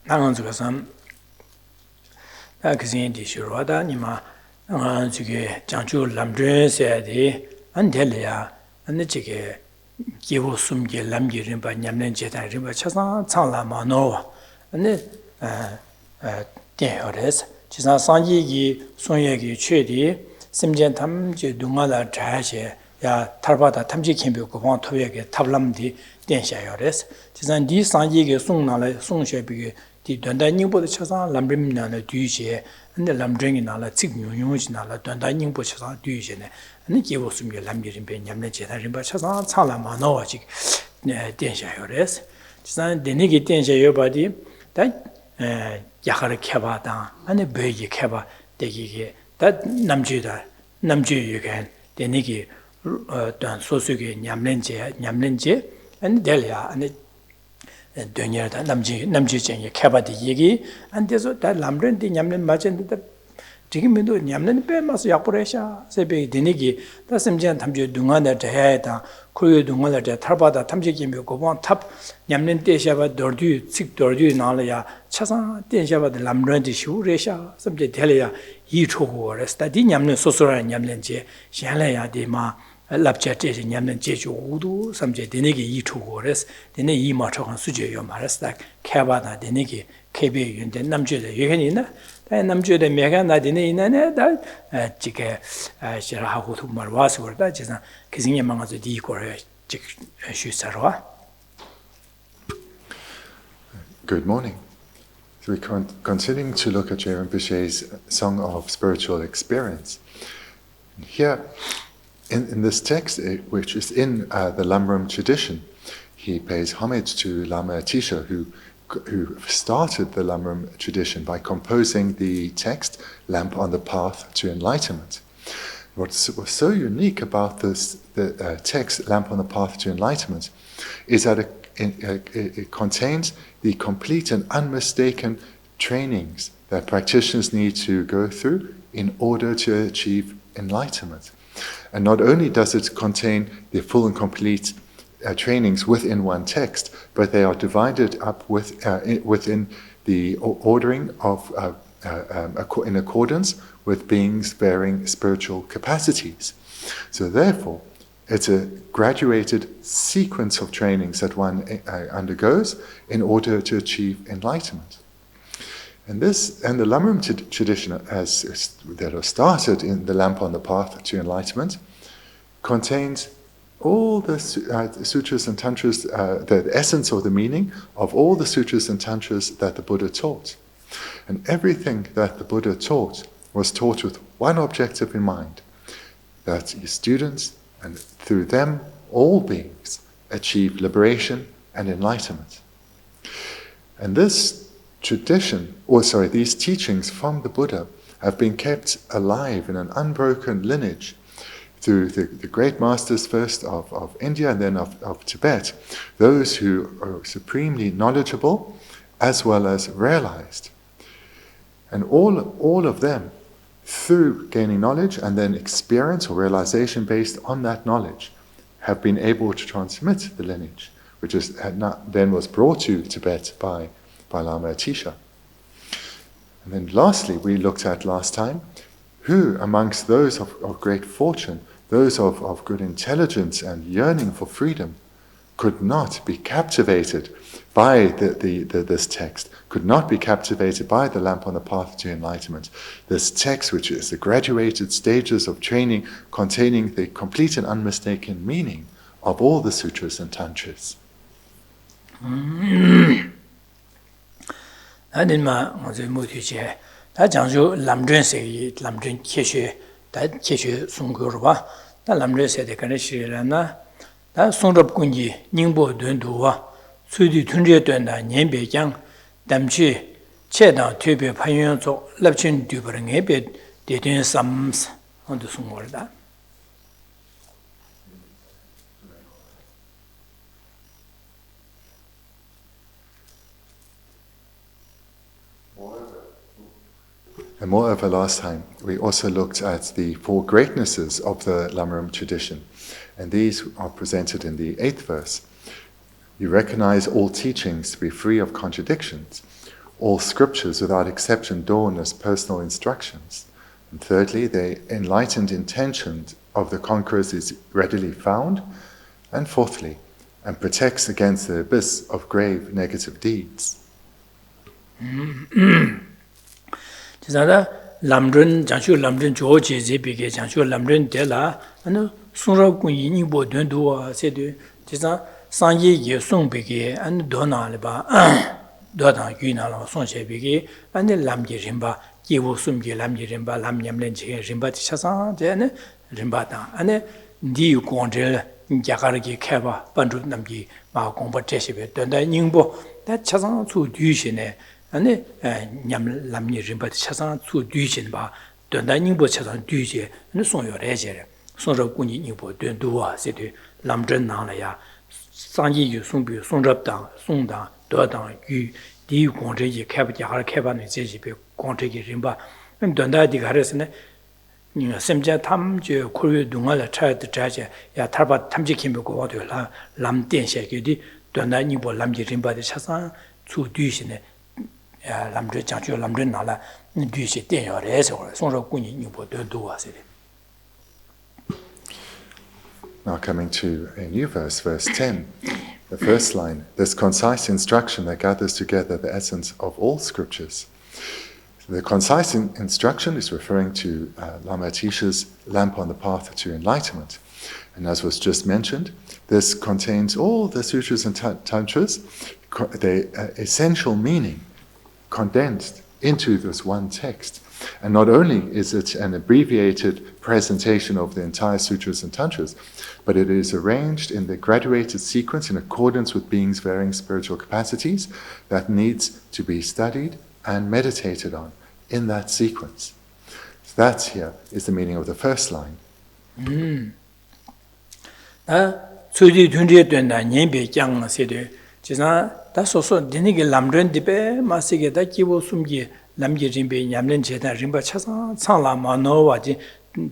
나는 저것은 다 그진이 쉬러다 니마 저게 장주 람드세야디 안델이야 안데 저게 기호 숨게 람기rin 바 냠는 제단rin 바 차상 창라마노 안데 대어레스 지사 상기기 손예기 최디 심전 탐지 동아라 자세 야 탈바다 탐지 캠비 고방 토예게 탑람디电下요레스 지산 디 상기게 송나라 송셰비게 디 단단닝보다 차상 람림나나 뒤제 근데 람드링이 나라 직용용이 나라 단단닝보 차상 뒤제네 근데 기호 숨게 람기rin 배 냠는 제단rin 바 차상 창라마노 아직电下요레스 지산 데니게 电下요바디 다 야가르 캐바다 아니 베기 캐바 되기게 다 남주유게 되니기 단 소수게 냠렌제 아니 될야 아니 되냐다 남주쟁이 캐바디 얘기 안 돼서 다 람렌디 냠렌 맞는데 지금도 냠렌 빼마서 약보래샤 세베 되니기 다 심지한 탐주 동안에 대해다 고유 동안에 대 탈바다 탐지기 고번 탑 냠렌 대샤바 더디 직 더디 나라야 차상 대샤바데 람렌디 슈레샤 섬제 될야 이초고레스다 디 냠렌 소소라 냠렌제 샹래야 디마 랍체제 냠렌 제주우도 섬제 되니기 이초고레스 되네 이마초한 수제요 말았다 캐바다 되니기 케베 윤데 남주의 예현이나 다 남주의 메가 나디네 이나네 다 지게 시라하고 말 와서 그러다 지상 그승에 망아서 디고래 직 슈사로와. Good morning. So we're continuing to look at Geshe Rinpoche's Song of Spiritual Experience. Here, in this text, which is in the Lamrim tradition, he pays homage to Lama Atisha, who started the Lamrim tradition by composing the text Lamp on the Path to Enlightenment. What's so unique about the text Lamp on the Path to Enlightenment is that it contains the complete and unmistaken trainings that practitioners need to go through in order to achieve enlightenment. And not only does it contain the full and complete trainings within one text, but they are divided up within the ordering of in accordance with beings' varying spiritual capacities. So therefore, it's a graduated sequence of trainings that one undergoes in order to achieve enlightenment. And the Lamrim tradition, that was started in the Lamp on the Path to Enlightenment, contains all the sutras and tantras, the essence or the meaning of all the sutras and tantras that the Buddha taught. And everything that the Buddha taught was taught with one objective in mind, that his students, and through them, all beings, achieve liberation and enlightenment. And this tradition, these teachings from the Buddha have been kept alive in an unbroken lineage through the great masters first of India and then of Tibet, those who are supremely knowledgeable as well as realized. And all of them, through gaining knowledge and then experience or realization based on that knowledge, have been able to transmit the lineage, which then was brought to Tibet by Lama Atisha. And then lastly, we looked at last time, who amongst those of great fortune, those of good intelligence and yearning for freedom, could not be captivated by this text, could not be captivated by the Lamp on the Path to Enlightenment. This text, which is the graduated stages of training containing the complete and unmistaken meaning of all the sutras and tantras. 아니마 어제 모티제 다 장주 람드렌세 람드렌 케쉐 다 케쉐 송거르바 다 람드렌세 데카네시라나 다 송럽군지 닝보 된도와 수디 튼제 된다 년배장 담치 체다 퇴배 판연조 랍친 뒤버링에베 데든 삼스 온도 송거르다. And moreover, last time, we also looked at the four greatnesses of the Lamrim tradition. And these are presented in the 8th verse. You recognize all teachings to be free of contradictions. All scriptures without exception dawn as personal instructions. And thirdly, the enlightened intention of the conquerors is readily found. And fourthly, and protects against the abyss of grave negative deeds. 람든 장슈 람든 조제제 비게 장슈 람든 데라 안 송라 군이 뭐 된도와 세드 지사 상예예 송비게 안 도나르바 도다 유나라 송셰비게 안데 람제 림바 기고 숨게 람제 림바 람냠렌제 림바티 차사 데네 림바다 안에 니 공제 자가르게 캐바 반주 남기 마 공부 제시베 된다 닝보 다 차상 수 뒤시네 아니 냠 람니 림바티 차상 수 뒤신 바 된다 닝보 차상 뒤제 는 송요래제 송저 군이 닝보 된도와 세드 람전 나라야 상지유 송비 송접당 송당 도당 유 디 공제지 캐바자가 캐바네 제시베 공제지 림바 된다디 가르스네 니 셈자 탐제 코르 동아라 차드 자제 야 탈바 탐지 김고 어디라 람덴셰게디 된다 닝보 람지 림바티 차상 수 뒤신네 람제 장주 람제 나라 뒤시电요래서 송저 군이 닝보 된도와 세드. Now coming to a new verse, verse 10, the first line, this concise instruction that gathers together the essence of all scriptures. So the concise instruction is referring to Lama Atisha's lamp on the path to enlightenment. And as was just mentioned, this contains all the sutras and tantras, the essential meaning condensed into this one text. And not only is it an abbreviated presentation of the entire sutras and tantras, but it is arranged in the graduated sequence in accordance with beings' varying spiritual capacities that needs to be studied and meditated on in that sequence. So that here is the meaning of the first line. 남게 림베 냠는 제다 림바 차상 상라 마노와지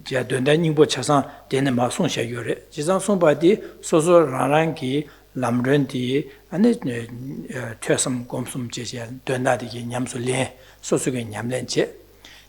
제 된다 닝보 차상 되는 마 송샤요레 지상 송바디 소소 라랑기 람런디 아니 퇴섬 곰숨 제제 된다디게 냠술레 소소게 냠len제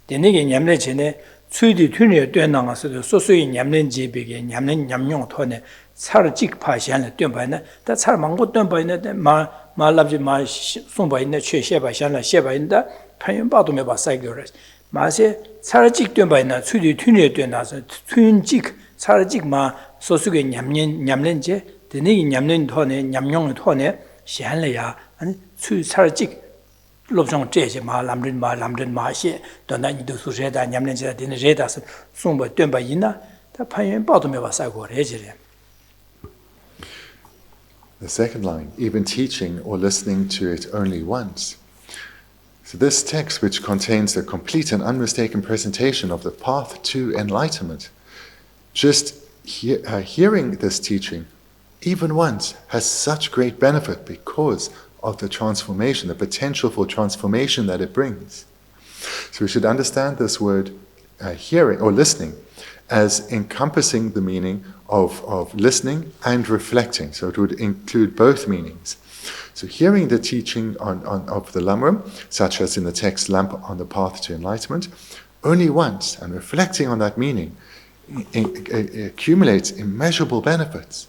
되네게 냠len제네 추디 튜네 된나가서 소소게 냠len제베게 냠는 냠용 토네 차르 직파시안에 된바네 다 차르망고 된바네 마 말랍지 마 송바이네 최셰바시안라 셰바인다 판연바도 매바 사이거레스 마세 차르직 된바이나 추디 튜네 된나서 튜인직 차르직 마 소수게 냠len제 되네게 냠len 토네 냠용 토네 시안래야 아니 추 차르직 롭상 제제 마 람든 마시 돈다니도 수제다 냠len제다 되네 제다서 송바 된바이나 다 판연바도 매바 사이거레지레. The second line, even teaching or listening to it only once. So this text, which contains a complete and unmistaken presentation of the path to enlightenment, just hearing this teaching, even once, has such great benefit because of the transformation, the potential for transformation that it brings. So we should understand this word hearing or listening as encompassing the meaning of listening and reflecting. So it would include both meanings. So hearing the teaching of the Lama, such as in the text Lamp on the Path to Enlightenment, only once, and reflecting on that meaning, accumulates immeasurable benefits.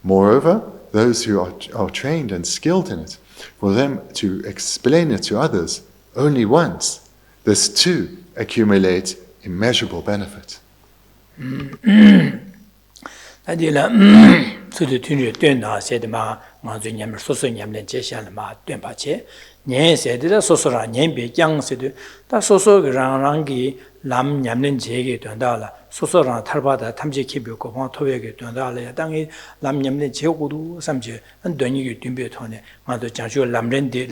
Moreover, those who are trained and skilled in it, for them to explain it to others only once, this too accumulates immeasurable benefit. 아디라 수도 튜니 된다 세드마 마주 냠을 소소 냠len 제시하는 마 된바체 녜 세드다 소소라 녜베 짱세드 다 소소 그랑랑기 람 냠len 제게 된다라 소소라 탈바다 탐지 기비고 방 토베게 된다라 땅이 람 냠len 제고도 삼제 안 되니게 뒷베 토네 마도 장쇼 람렌디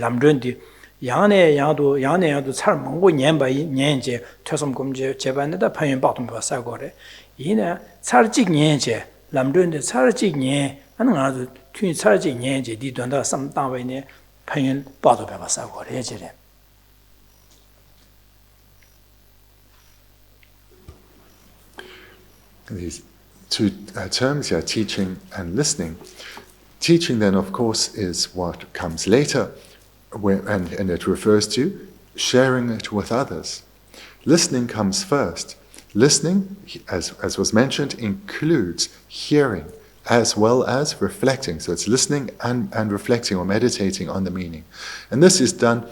양내 야도 잘 먹고 녜바이 녜제 퇴섬 검제 제반에다 판연 받은 거 사고래 이나 살직 녜제 람드는데 살직 녜 하는 아주 튀 살직 녜제 디던다 삼다바이네 판연 받도 봐 사고래 제래. These two terms here, teaching and listening, Teaching then, of course, is what comes later, and it refers to sharing it with others. Listening comes first. Listening, as was mentioned, includes hearing as well as reflecting. So it's listening and reflecting or meditating on the meaning. And this is done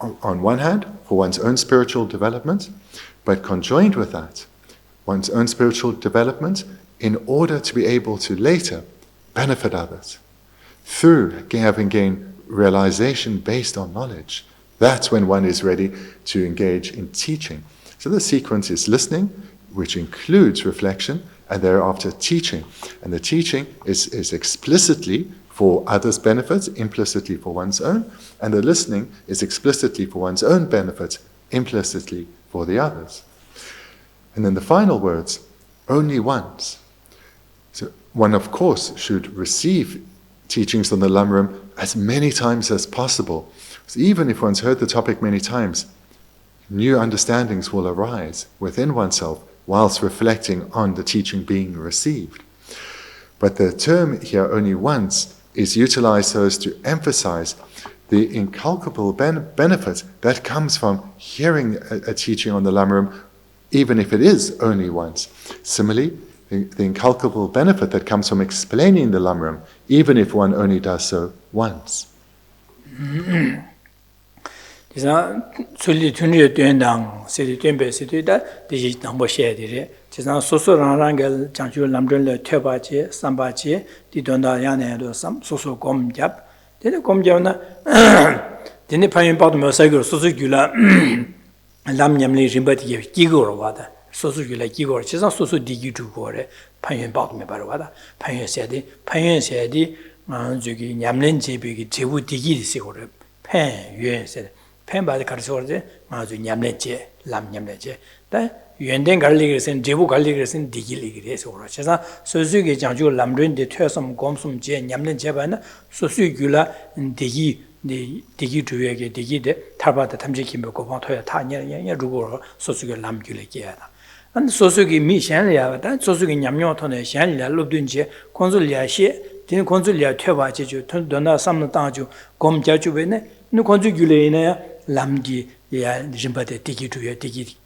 on one hand for one's own spiritual development, but conjoined with that, one's own spiritual development in order to be able to later benefit others through having gained realization based on knowledge. That's when one is ready to engage in teaching. So the sequence is listening, which includes reflection, and thereafter teaching. And the teaching is explicitly for others' benefit, implicitly for one's own, and the listening is explicitly for one's own benefit, implicitly for the others. And then the final words, only once. So one, of course, should receive teachings on the Lamrim as many times as possible. So even if one's heard the topic many times, new understandings will arise within oneself whilst reflecting on the teaching being received. But the term here, only once, is utilized so as to emphasize the incalculable benefit that comes from hearing a teaching on the Lamrim, even if it is only once. Similarly, the incalculable benefit that comes from explaining the Lamrim, even if one only does so once. Suli tunri tuendang, sidi tuenbe sidi da, diji tangbo shaya dire. Chizang soso rangrangel jangchu lamdun le tueba che, samba che, di tuenda yana do soso gom jab. Dine gom jab na, dine panyin padu me sagiro soso gyula lam nyamli rinpa diye gigoro wada. Soso gyula gigoro, chizang soso digi tu gore, panyin padu me baro wada. Panyin sayadi, zuki nyamlin jebi ki jebu digi disi gore, pen yuen sayadi. 펜바드 가르쳐서 아주 냠내제 람 냠내제 다 연된 갈리그선 제부 갈리그선 디길리그래서 그래서 소수게 장주 람른데 퇴섬 곰숨제 냠내제바나 소수규라 디기 주에게 디기데 타바다 탐지기 먹고 방토야 타냐냐 루고 소수게 람규레게야다 안 소수게 미샹야다 소수게 냠뇨토네 샹야 롭든지 콘줄리아시 딘 콘줄리아 퇴바제주 돈나 삼는 땅주 곰자주베네 너 콘줄규레네 람기 야 림바데 디기주야 디기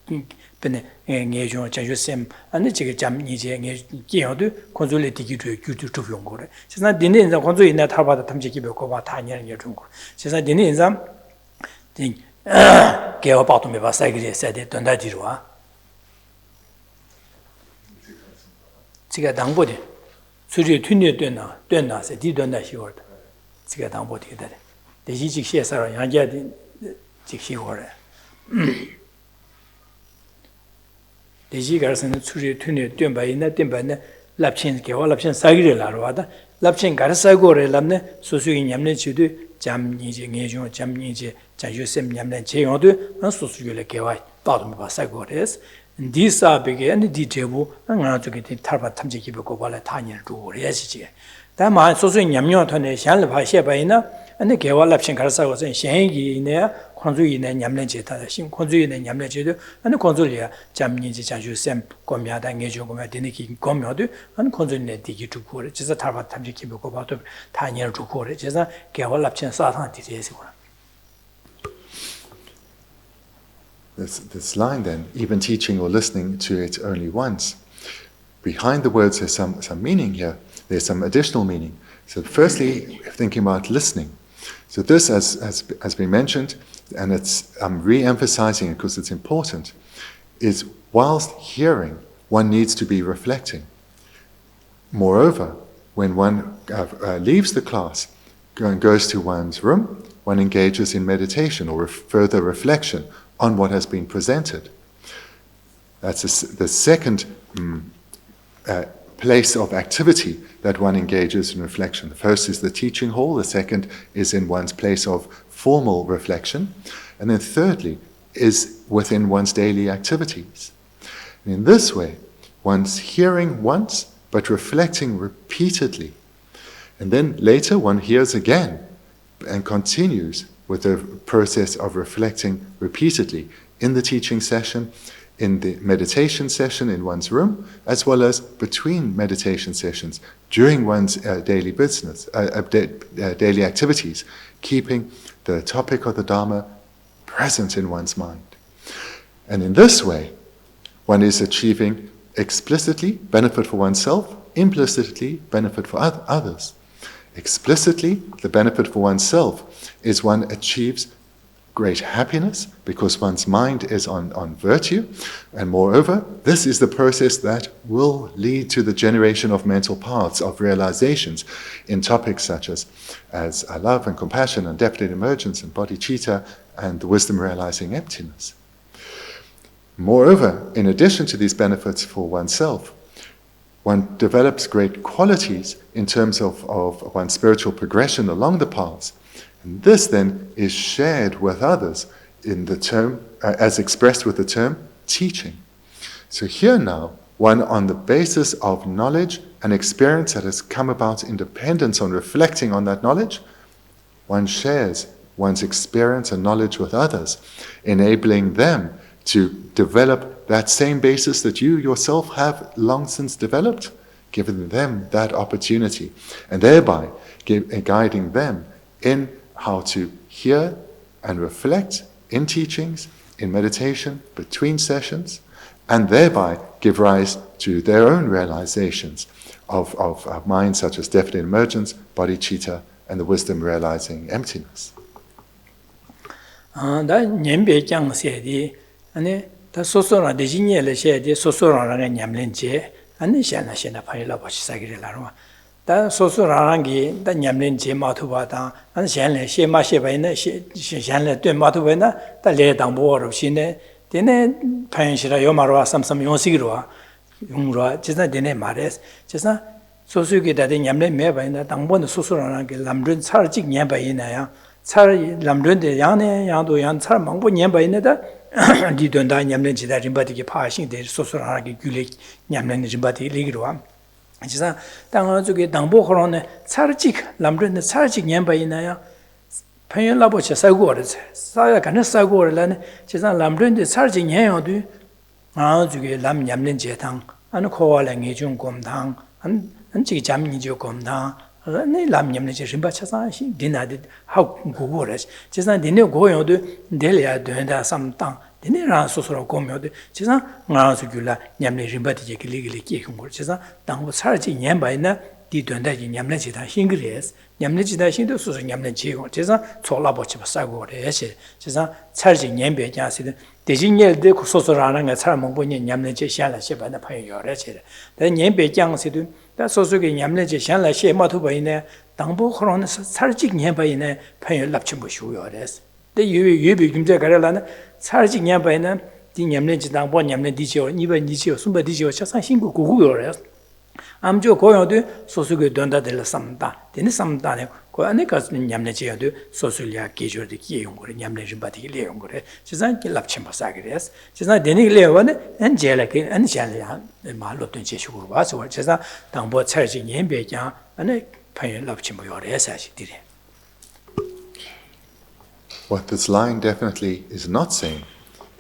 베네 녜죠 자주셈 아니 지금 잠 이제 녜기어도 콘솔레 디기주 규주 좀 거래 세상 딘데 인자 콘솔이나 타바다 탐지기 몇 거봐 다니는 게 좀. 세상 딘데 인자 딘 개어 봐도 매 봐서 그래 세대 돈다지로와 지가 당보데 수리 튠네 된나세 디된다 시월다 지가 당보데 되다 대시직 시에서 양자된 직시고래 대시 가서는 수리 튠네 된바이나 된바네 랍친 개와 랍친 사기를라로 하다 랍친 가르사고래 랍네 소수기 냠네 지도 잠니지 녜죠 잠니지 자주셈 냠네 제어도 소수기를 개와 빠도 바사고래스 디사비게 안 디제부 안 저기 탈바 탐지기 보고 발에 타니를 두고 해야지 다만 소수 냠뇨터네 샹을 바셔바이나 안에 개발랍신 가르사고선 샹이네 콘주이네 냠렌제다 신 콘주이네 냠렌제도 안에 콘주리아 잠니지 자주셈 고미하다 녜죠 고미하 되니기 고미하도 안 콘주이네 디기 두고 그래서 탈바 탐지기 보고 봐도 타니를 두고 그래서 개발랍신 사상 디제스 This line then, even teaching or listening to it only once. Behind the words there's some meaning here. There's some additional meaning. So firstly, thinking about listening. So this has been mentioned, and I'm re-emphasizing it because it's important, is whilst hearing, one needs to be reflecting. Moreover, when one leaves the class and goes to one's room, one engages in meditation or further reflection on what has been presented. That's the second place of activity that one engages in reflection. The first is the teaching hall, the second is in one's place of formal reflection, and then thirdly is within one's daily activities. And in this way, one's hearing once, but reflecting repeatedly. And then later one hears again and continues with the process of reflecting repeatedly in the teaching session, in the meditation session in one's room, as well as between meditation sessions during one's daily business, daily activities, keeping the topic of the Dharma present in one's mind. And in this way, one is achieving explicitly benefit for oneself, implicitly benefit for others. Explicitly, the benefit for oneself is one achieves great happiness because one's mind is on virtue, and moreover, this is the process that will lead to the generation of mental paths, of realizations in topics such as love and compassion and definite emergence and bodhicitta and the wisdom realizing emptiness. Moreover, in addition to these benefits for oneself, one develops great qualities in terms of one's spiritual progression along the paths. And this then is shared with others in the term, as expressed with the term teaching. So here now, one on the basis of knowledge and experience that has come about in dependence on reflecting on that knowledge, one shares one's experience and knowledge with others, enabling them to develop that same basis that you yourself have long since developed, giving them that opportunity, and thereby guiding them in how to hear and reflect in teachings, in meditation, between sessions, and thereby give rise to their own realizations of minds such as definite emergence, bodhicitta, and the wisdom realizing emptiness. 다 소소라 대진예를 셔야지 소소라라는 냠렌제 아니 샤나샤나 파일라 버시 사기래라로 다 소소라라는 게다 냠렌제 마투바다 안 샤네 셰마셰바이네 샤네 되 마투바이나 다 레당보로 시네 데네 파인시라 요마로와 삼삼 용식으로와 용로와 제가 데네 말레스 제가 소소게 다데 냠렌 메바이나 당본의 소소라라는 게 람른 차르직 냠바이나야 차르 람른데 양네 양도 양 차르 망보 냠바이네다 디던다 냠는 지다 림바디게 파싱데 소소라하게 귤레 냠는 림바디 리기로와 지사 당어 쪽에 당보 호로네 차르직 람르네 차르직 냠바이나야 편연라보체 사고를 사야 가는 사고를라네 지사 람르네 차르직 냠여도 아 쪽에 람 냠는 제당 안 코와랭이 좀 곰당 안 안지 잠니죠 곰당 네 람냠네 림바 차사시 디나데 하우 고고레스 지사 디네 고요도 델야 된다 삼당 디네라 소소로 고묘도 지사 나서 줄라 냠네 림바디 길리길리 끼고 지사 당고 살지 냠바이나 디된다 냠네 지다 싱그레스 냠네 지다 싱도 소소 냠네 지고 지사 촐라보치 바사고레스 지사 살지 냠베 자시데 대진엘데 소소라는 게 사람 보니 냠네 제샤라 셰바나 파요레스 대 냠베 장시도 다 소소게 냠네 제샤라 셰마투바이네 당보 크로는 살지 냠바이네 파요 납침 보시오레스 대 유비 김제 가려라는 살지 냠바이네 디 냠네 지당 보 냠네 디지오 니베 니지오 숨바 디지오 차상 신고 고고요레스 암조 고요도 소소게 돈다들 삼다 데니 삼다네 고 아니까 냠네 지야도 소소리아 기조르디 기용고레 냠네 림바디 레용고레 지산 길랍침 바사기레스 지산 데니 레와네 엔젤라케 엔젤리아 말로든 제시고로 와서 지산 당보 차지 냠베장 아니 파연 랍침 요레사시 디레. What this line definitely is not saying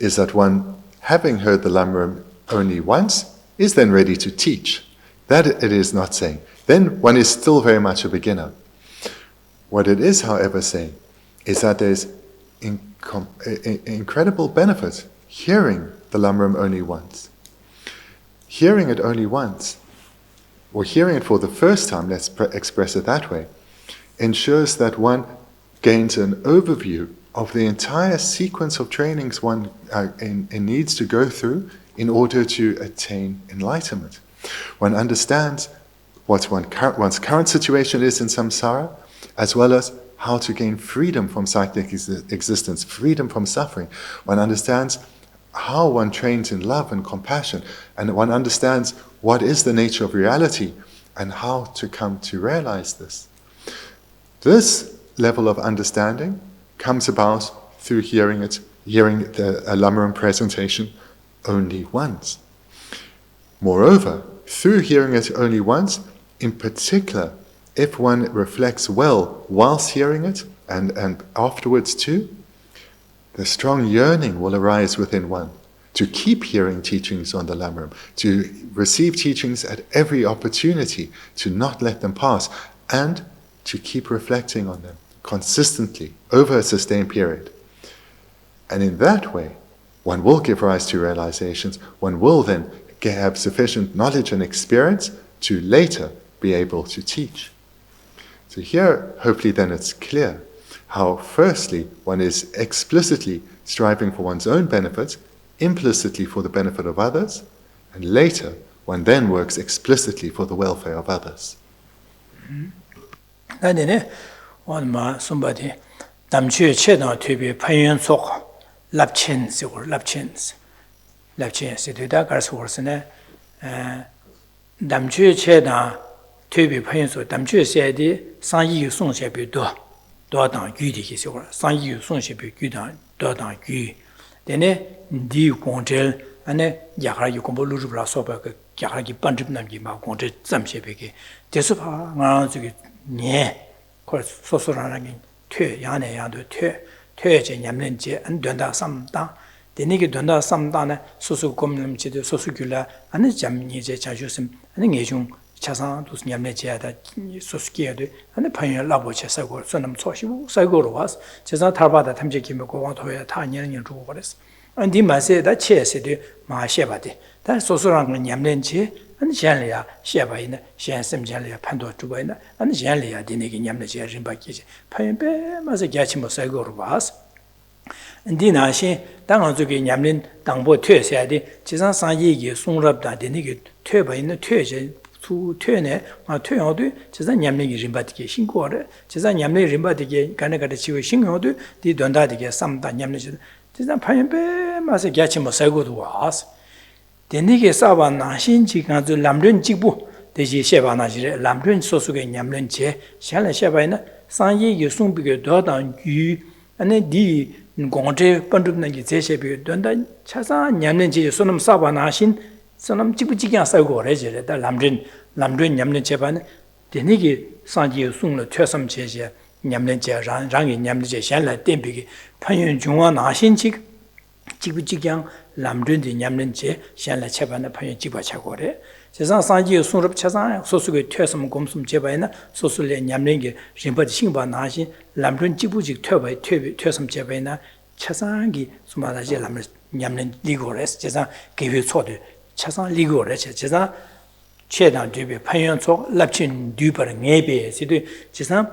is that one, having heard the Lamrim only once, is then ready to teach. That it is not saying. Then one is still very much a beginner. What it is, however, saying is that there's incredible benefit hearing the Lamrim only once. Hearing it only once, or hearing it for the first time, let's express it that way, ensures that one gains an overview of the entire sequence of trainings one needs to go through in order to attain enlightenment. One understands what one's current situation is in samsara, as well as how to gain freedom from cyclic existence, freedom from suffering. One understands how one trains in love and compassion, and one understands what is the nature of reality and how to come to realize this. This level of understanding comes about through hearing the Lamrim presentation only once. Moreover, through hearing it only once, in particular, if one reflects well whilst hearing it and afterwards too, the strong yearning will arise within one to keep hearing teachings on the Lamrim, to receive teachings at every opportunity, to not let them pass, and to keep reflecting on them consistently over a sustained period. And in that way, one will give rise to realizations, one will then have sufficient knowledge and experience to later be able to teach. So here, hopefully then it's clear how firstly one is explicitly striving for one's own benefits, implicitly for the benefit of others, and later one then works explicitly for the welfare of others. Somebody damchu chedang to be payan sok lapchins or lapchins. Lapchins, it did that horse in a damchu chedang to be payan so damchu said, San Yu Song shall be do dang yu di his or San Yu Song shall be good do dang yu. Then di contel and a yara you combo lubra sober, Yaraki Panjib Namgi Ma contel some shapeke. Tesupa, Nanzuki, nye. 소소라는 퇴 야네 야도 퇴제 냠lenje 안 된다 삼다 되니게 된다 삼다네 소소 검림지도 소소귤라 아니 잠니제 자주심 아니 예중 차상도 냠lenje다 소스기야도 아니 판여 라보체 사고 선남 초시고 사고로 와서 제가 탈바다 탐지기면 고왕토야 다 년년 주고 그랬어 안디 마세다 체세도 마셰바데 다 소소라는 냠lenje and Janlia, Shabaina, Shansam Janlia, Pando Tubaina, and Janlia, Dinigi Yamnaja Rimbaki, Paybe, Mazagachimo Sagor was. And Dinashi, Dangazuki Yamlin, Dangbo Tuesadi, Chizan San Yigi, Sung Rabda, Dinigi, Tuba in the Tuesday, to Tune, or Tuodu, Chizan Yamli Rimbati, Shinkore, Chizan Yamli Rimbati, Kanaka Chiwi Shingodu, the Dondadi, some Yamnaja, Chizan Paybe, Mazagachimo Sagor was. Denige Saba Nashin Chikanzu Lamdun Chibu, the Shebanaji, Lamdun Sosuke Yamlenche, Shala Shabaina, San Yi Yusung Big Dodan Yu, and a D Gonte Pandunagi Zeshabi, Donda Chasa, Yamlenche, Sonam Saba Nashin, Sonam Chibuchikan Sago Regere, the Lamdun Yamlencheban, Denige San Yi Sung, the Tuasam Chesia, Yamlenche, Rangi Yamlenche, Shala Tempiki, Payun Junga Nashin Chik, Chibuchikan. Lamdun di Yamlenche, Shanla Chebana Pay Jiba Chagore. Sesan Sanji Sunrup Chazan, Sosuke Tuasum Gomsum Jebana, Sosule Yamlingi, Rimba Shingba Nashi, Lamdun Jibuji Turba, Tuasum Jebana, Chazangi, Sumadaji Yamlin Ligores, Jazan gave you sort of Chazan Ligores, Jazan Chedan Dubi, Payan Sok, Lapchin Duper, Nebe, Sidu, Jazan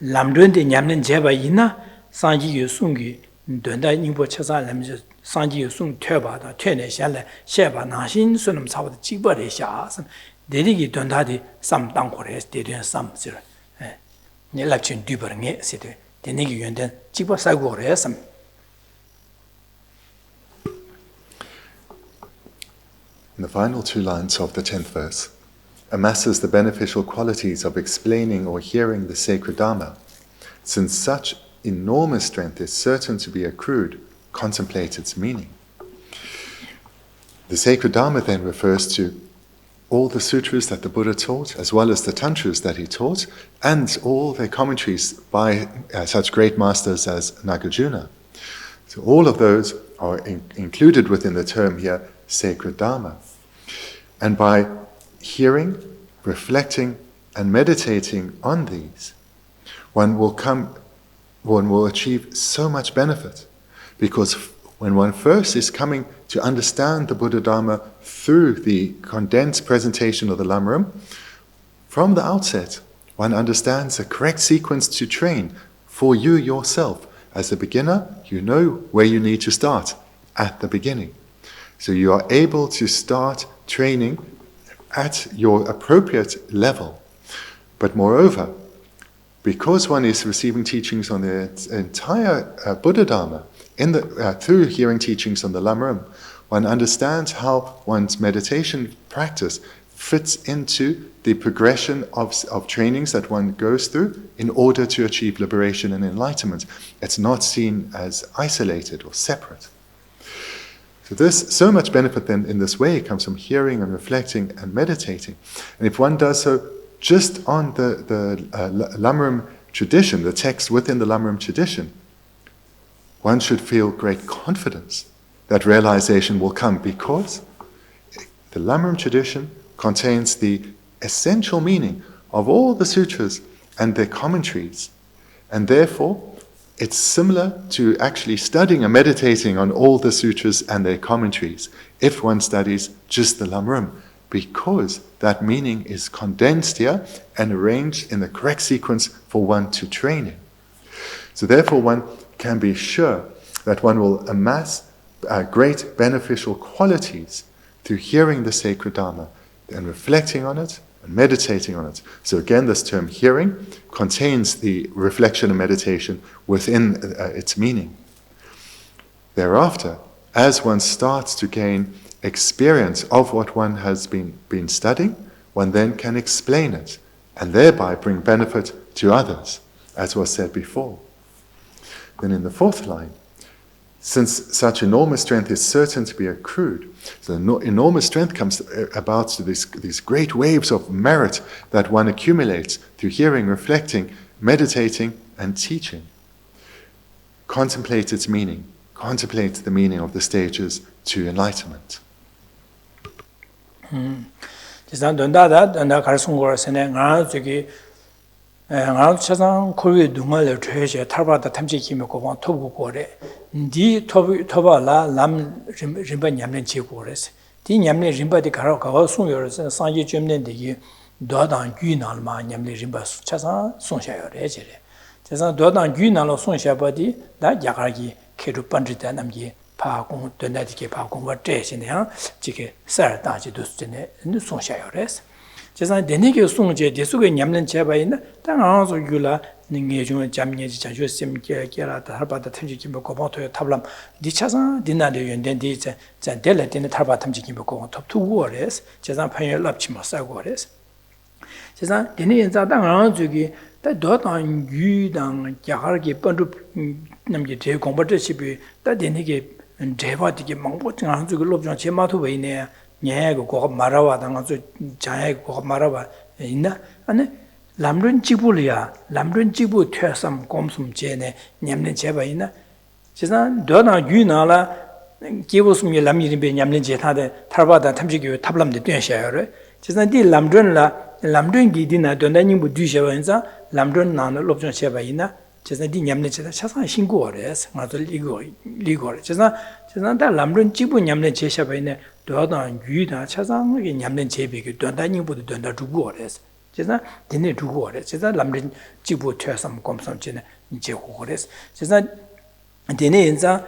Lamdun di Yamlin Jeba Ina, Sanji Sungi, Dunda Nimbo Chazan Lamj. Sanji Sung Turba, Tene Shalla, Sheba Nashin, Sunum South Chibari Shas, Dedigi Dundadi, some Dankores, did some zero. Election Duber, city, the Nigi Yunden, Chiba Sagores. In the final two lines of the 10th verse, amasses the beneficial qualities of explaining or hearing the sacred Dharma. Since such enormous strength is certain to be accrued, contemplate its meaning. The sacred Dharma then refers to all the sutras that the Buddha taught, as well as the tantras that he taught, and all their commentaries by such great masters as Nagarjuna. So all of those are included within the term here, sacred Dharma. And by hearing, reflecting, and meditating on these, one will achieve so much benefit. Because when one first is coming to understand the Buddha Dharma through the condensed presentation of the Lamrim, from the outset, one understands the correct sequence to train for you yourself. As a beginner, you know where you need to start at the beginning. So you are able to start training at your appropriate level. But moreover, because one is receiving teachings on the entire Buddha Dharma, through hearing teachings on the Lamrim, one understands how one's meditation practice fits into the progression of trainings that one goes through in order to achieve liberation and enlightenment. It's not seen as isolated or separate. So there's so much benefit then in this way. It comes from hearing and reflecting and meditating. And if one does so just on the Lamrim tradition, the text within the Lamrim tradition, one should feel great confidence that realization will come, because the Lamrim tradition contains the essential meaning of all the sutras and their commentaries, and therefore it's similar to actually studying and meditating on all the sutras and their commentaries if one studies just the Lamrim, because that meaning is condensed here and arranged in the correct sequence for one to train in. So therefore one can be sure that one will amass great beneficial qualities through hearing the sacred Dharma and reflecting on it and meditating on it. So again, this term hearing contains the reflection and meditation within its meaning. Thereafter, as one starts to gain experience of what one has been studying, one then can explain it and thereby bring benefit to others, as was said before. Then in the fourth line, since such enormous strength is certain to be accrued, so enormous strength comes about to these great waves of merit that one accumulates through hearing, reflecting, meditating, and teaching. Contemplate its meaning. Contemplate the meaning of the stages to enlightenment. ngā 차상 코르에 둥을 퇴시 탈바다 탐지기면 고방 토부 고래 디 토바라 람 림바 냠는 지고래스 디 냠는 림바디 가가 송여서 상지 점는데기 도당 귀날마 냠는 림바 차상 송샤여래 제래 제가 도당 귀날로 송샤바디 다 야가기 케루 반지다 남기 파공 된다디게 파공과 제신이야 지게 살 다지도 쓰네 송샤여래스 제가 내내게 송제 대수게 냠는 제바이나 당아서 유라 능게 좀 잠녀지 자주 셈게 깨라다 할바다 탐지기 먹고 보토에 탑람 디차사 디나데 연된디 이제 델레티네 탈바 탐지기 먹고 톱투고레스 제가 판에 랍치 마사고레스 제가 되네 인자 당아서기 다 도당 유당 야하게 번도 남게 제 공부듯이 다 되네게 제바디게 망보증 한주고 롭좀 제마도 왜네 냐고 고 말아와 당아서 자에 고 말아와 있나 아니 람룬 지불이야 람룬 지부 퇴삼 곰숨 제네 냠는 제바 있나 제가 너나 유나라 기부숨이 람이리베 냠는 제타데 탈바다 탐지기 탑람데 되셔요 제가 디 람룬라 람룬 기디나 돈다님부 뒤셔원자 람룬 나는 롭좀 제바 있나 제가 디 냠는 제다 차상 신고어레스 맞을 이거 제가 다 람룬 지부 냠는 제샤바이네 도당 유다 차상하게 냠는 제비게 돈다님부도 돈다 주고 어레스 제가 되네 주고 어레스 제가 람른 지부 퇴삼 검sam지네 이제 고레스 제가 되네 인자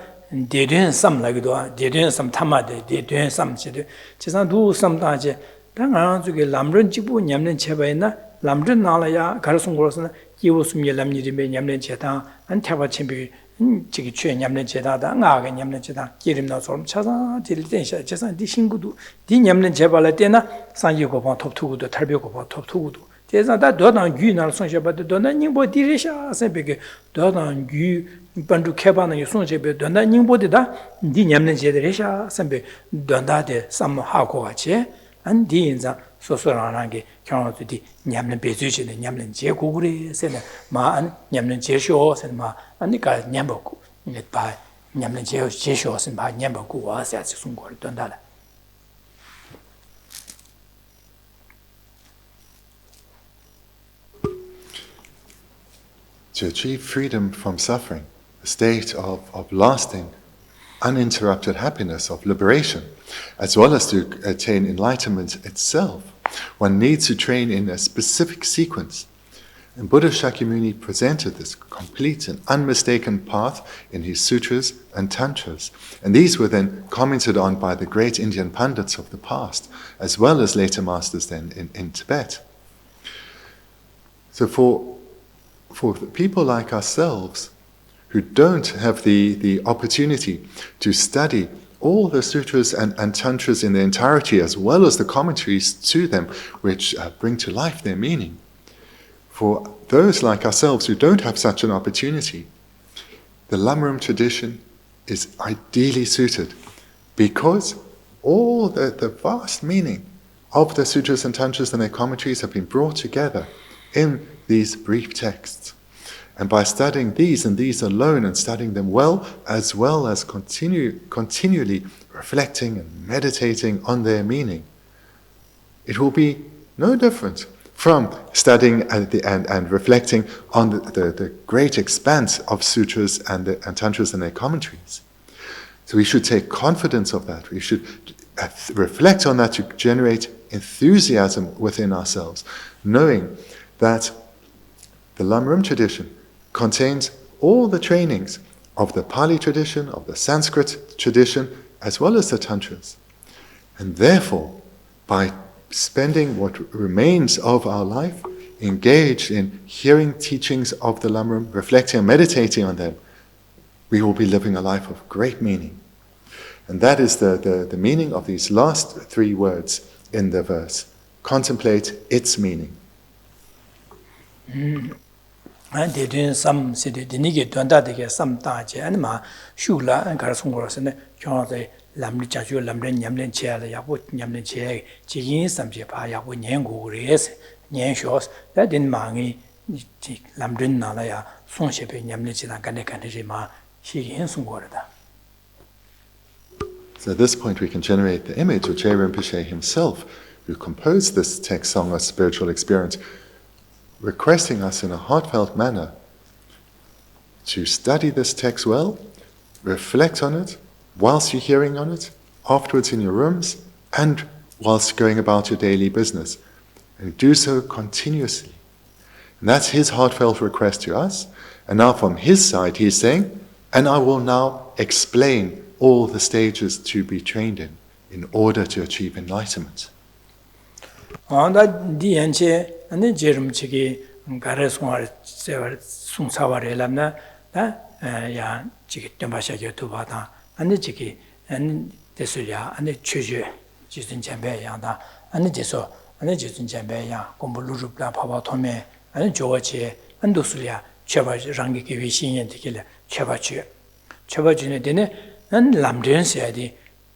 대된 삼라기도 대된 삼 탐마데 대된 삼지도 제가 두 삼다제 당한 쪽에 람른 지부 냠는 제바이나 람른 나라야 가르송 거로서는 기호숨이 람니리메 냠는 제다 안 태바 쳔비 지기 최 냠는 제다다 나가 냠는 제다 기름나 소름 차사 딜텐샤 제사 디 신구도 디 냠는 제발할 때나 산이고 봐 톱투구도 탈벽고 봐 톱투구도 제사다 도당 유날 손셔바도 도난 닝보 디리샤 세베게 도당 유 반두 케바는 손셔베 도난 닝보디다 디 냠는 제데리샤 세베 돈다데 삼하고 같이 안 디인자 소소라나게 경험들이 냠는 배주지는 냠는 제고그리 세는 마안 냠는 제쇼 세는 마 아니까 냠먹고 바 냠는 제쇼 세는 마 냠먹고 와서 송고를 던다라 To achieve freedom from suffering, a state of lasting uninterrupted happiness, of liberation, as well as to attain enlightenment itself, one needs to train in a specific sequence. And Buddha Shakyamuni presented this complete and unmistaken path in his sutras and tantras, and these were then commented on by the great Indian pundits of the past, as well as later masters then in Tibet. So for people like ourselves, who don't have the opportunity to study all the sutras and tantras in their entirety, as well as the commentaries to them, which bring to life their meaning. For those like ourselves who don't have such an opportunity, the Lamrim tradition is ideally suited, because all the vast meaning of the sutras and tantras and their commentaries have been brought together in these brief texts. And by studying these and these alone and studying them well as continually reflecting and meditating on their meaning, it will be no different from studying and reflecting on the great expanse of sutras and tantras and their commentaries. So we should take confidence of that. We should reflect on that to generate enthusiasm within ourselves, knowing that the Lamrim tradition contains all the trainings of the Pali tradition, of the Sanskrit tradition, as well as the Tantras. And therefore, by spending what remains of our life engaged in hearing teachings of the Lamrim, reflecting and meditating on them, we will be living a life of great meaning. And that is the meaning of these last three words in the verse. Contemplate its meaning. And they doing some city, the nigga to undertake some touch, and ma shula and Carasungos and the Lamri Chachu, Lamrin, Yamlin chair, Yaput, Yamlin chair, Chigin, some Japaya, when Yango race, Yan shows, that in Mangi, Lamrin Nalaya, Sonship, Yamlin, and Kanekandima, she in Sungorda. So at this point we can generate the image of Geshe Rinpoche himself, who composed this text song of spiritual experience, requesting us in a heartfelt manner to study this text well, reflect on it, whilst you're hearing on it, afterwards in your rooms, and whilst going about your daily business. And do so continuously. And that's his heartfelt request to us. And now from his side, he's saying, and I will now explain all the stages to be trained in order to achieve enlightenment. On that DNC and the Jerem Chigi, Gareswar, Sungsawar Lamna, Ya Chikitambasha Tubata, and the Chiki, and the Suya, and the Chuju, Justin Chambe Yanda, and the Jeso, and the Justin Chambe, Kumbulu Papa Tome, and Joache, and Dusulia, Cheva Rangi Vishin and Tequila, Chevachu. Chevajune dinner, and Lamdren said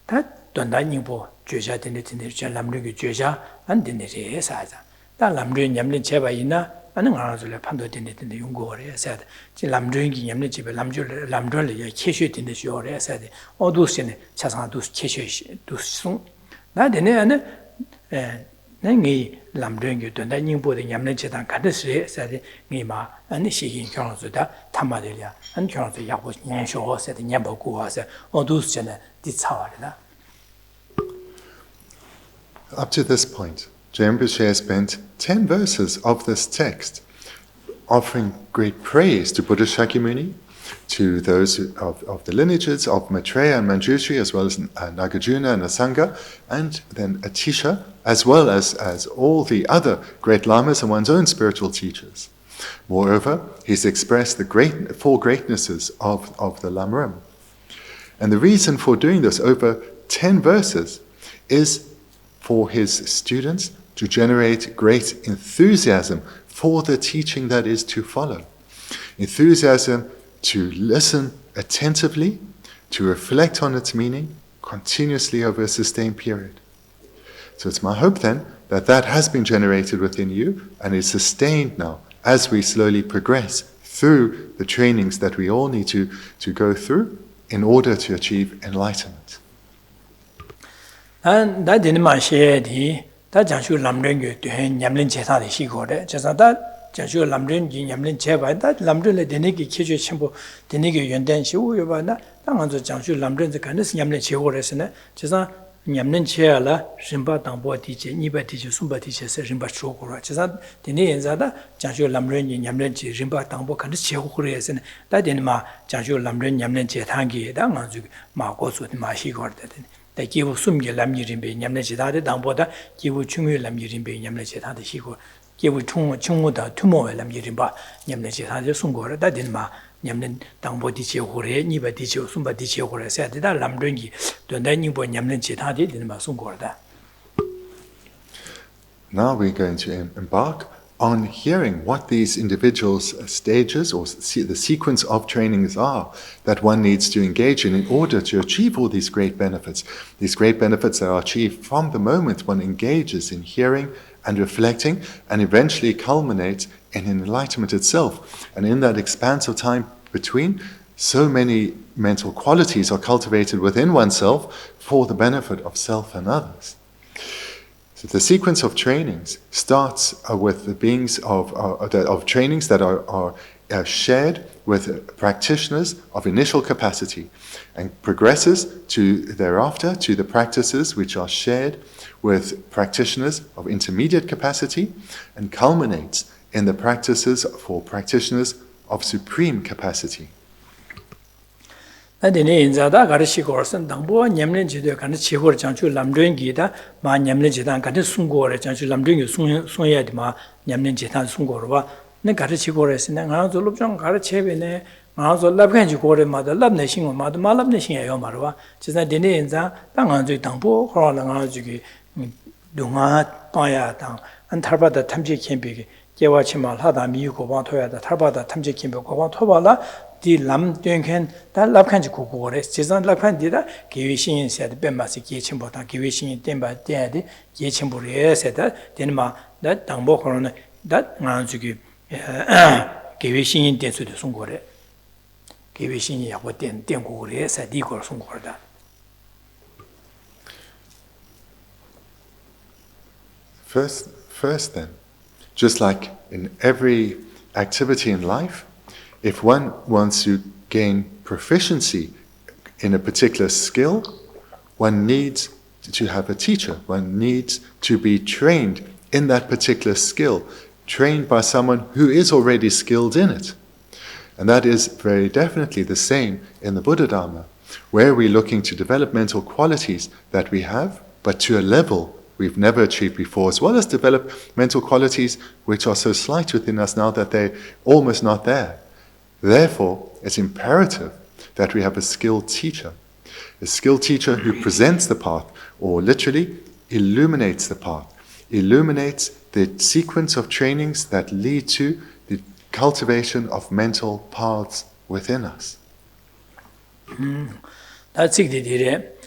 that Dondanibo, Juja dinner, Lamri Juja, and dinner is either. That Lamdrin Yamlin Chevaina, and Anazula Pando dinner in the Yungore said, Lamdrin Yamlichi, Lamdrella, Keshu in the shore said, or those in Chasan, those Keshu, those soon. That dinner, Nangi Lamdrin, you don't know the Yamlichetan Kadis said Nima, and she in Kyosuda, Tamadelia, and Kyosu Yabu Yansho said Yaboku said, or those Jenna did Sawarda. Up to this point, Geshe Rinpoche has spent 10 verses of this text offering great praise to Buddha Shakyamuni, to those of the lineages of Maitreya and Manjushri, as well as Nagarjuna and Asanga, and then Atisha, as well as all the other great lamas and one's own spiritual teachers. Moreover, he's expressed the four greatnesses of the Lamrim. And the reason for doing this over 10 verses is for his students to generate great enthusiasm for the teaching that is to follow. Enthusiasm to listen attentively, to reflect on its meaning continuously over a sustained period. So it's my hope then that has been generated within you and is sustained now as we slowly progress through the trainings that we all need to go through in order to achieve enlightenment. And that didn't my share that Janshu Lamdring to him Yamlin Cheta, she got it. Just that Janshu Lamdring, Yamlin Cheva, that Lamdrin, the Niki Kichu Chimbo, the Niki Yundan, she will about that. Janshu Lamdrin, the kind of Yamlin Chewores in it. Just Yamlin Cheala, Shimba Tambo teacher, Niba teacher, Sumba teacher, Rimba Chokura. Just that the name Zada, Janshu Lamdrin, Yamlin, Rimba Tambo, kind of Chewures, and that in Ma Janshu Lamdrin, Yamlin Chetangi, Danganzu, Marcos with my she got that. They give Sumya Lamjurimbe, Yamnechita, Damboda, give Chungu Lamjurimbe, Yamnechita, the Shigo, give Chunguda, Tumo Lamjurimba, Yamnechita, the Sungora, that in Ma, Yamlen, Dambo Dicho, Hore, Niba Dicho, Sumba Dicho, Hore, said that Lamdringi, don't then you born Yamnechita, in Ma Sungorda. Now we're going to embark on hearing what these individuals' stages or the sequence of trainings are that one needs to engage in order to achieve all these great benefits. These great benefits that are achieved from the moment one engages in hearing and reflecting and eventually culminate in enlightenment itself. And in that expanse of time between, so many mental qualities are cultivated within oneself for the benefit of self and others. So the sequence of trainings starts with the beings of trainings that are shared with practitioners of initial capacity, and progresses to thereafter to the practices which are shared with practitioners of intermediate capacity, and culminates in the practices for practitioners of supreme capacity. Nadine inzada garishi gorsan dangbo nyamlen jido kan chigor janchu lamdring gida ma nyamlen jidan kan sungore janchu lamdring sunya di ma nyamlen jidan sungorwa ne garishi goresen nga zo lobjong garachebene nga zo labkan ji gore ma da labne sing ma da ma labne sing yo marwa jisan dine inza dangan zo dangbo hora nga zo gi dunga paya dang an tarbada tamje kembe gewa chimal hada mi ko ba thoya da tarbada tamje kembe ko ba thobala di lam tuyengken da labkan ji kukure jisan labkan di da gewe shinyin se da benmasi ge chenpo da gewe shinyin tenpa tenya di ge chenpo re se da tenma da dangbo korona da ngan zuki gewe shinyin ten su de sungore gewe shinyin yakbo ten kukure se di kor sungore da. First then, just like in every activity in life, if one wants to gain proficiency in a particular skill, one needs to have a teacher. One needs to be trained in that particular skill, trained by someone who is already skilled in it. And that is very definitely the same in the Buddha Dharma, where we're looking to develop mental qualities that we have, but to a level we've never achieved before, as well as develop mental qualities which are so slight within us now that they're almost not there. Therefore, it's imperative that we have a skilled teacher who presents the path, or literally illuminates the path, illuminates the sequence of trainings that lead to the cultivation of mental paths within us. That's it.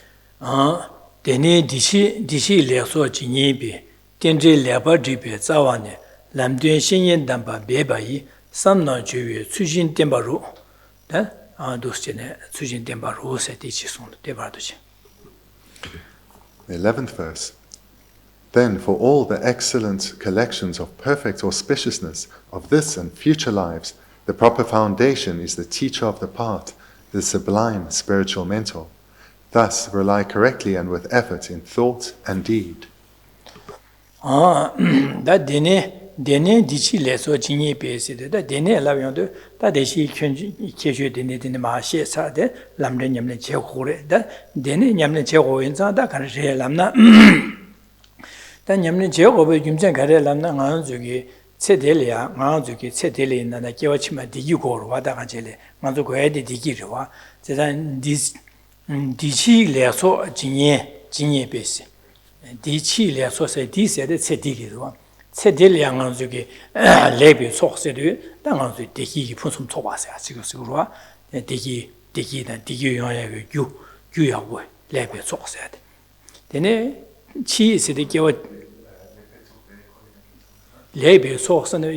Dene dishi leso jinyebi, tenje leba dribe zawane, lamduen shenyen damba bebayi, samna juwe tsujin tembaru. Da dosjene tsujin tembaru se dichi song debardoje. The 11th verse. Then for all the excellent collections of perfect auspiciousness of this and future lives, the proper foundation is the teacher of the path, the sublime spiritual mentor. Thus, rely correctly and with effort in thought and deed. That dene dichi leso jinye pesi de dene lavyondo da deshi kyeshu dene ma she sa de lamre nyamle che khore da dene nyamle che go inza da kan je lamna da nyamle che go be gyumjen gare lamna nga zugi tsedelya nga zugi tsedele na kewa chima digi go ro da ga jele nga zu go ede digi ro zedan dichi leso jinye pesi dichi leso se di se de tsedigi ro tsedele yang zugi lebe sokse de da nga zu digi phusum chobase a sigurwa digi da digi yoya gyu ya go lebe sokse de dene chi se de kewa lebe sokse ne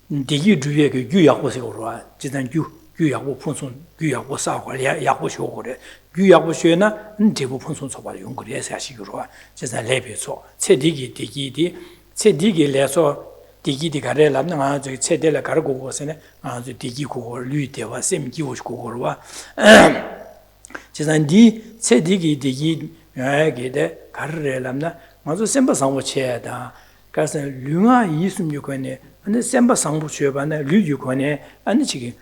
digi duye gyu ya go sigurwa jidan gyu ya go phusum gyu ya go sa go ya go sho go de gyu ya go sho na debu phusum choba yung go de sa sigurwa jidan lebe so tsedigi digi di tsedigi leso digi di gare lamna nga zo tsedela gar go go sene nga zo digi go lu de wa sem gi wo go ro wa jidan di tsedigi digi ya ge de gar lamna nga zo semba sang che da ka sen lunga yisum yu ko ne ane semba sang bu che ba na lu yu ko ne ane chi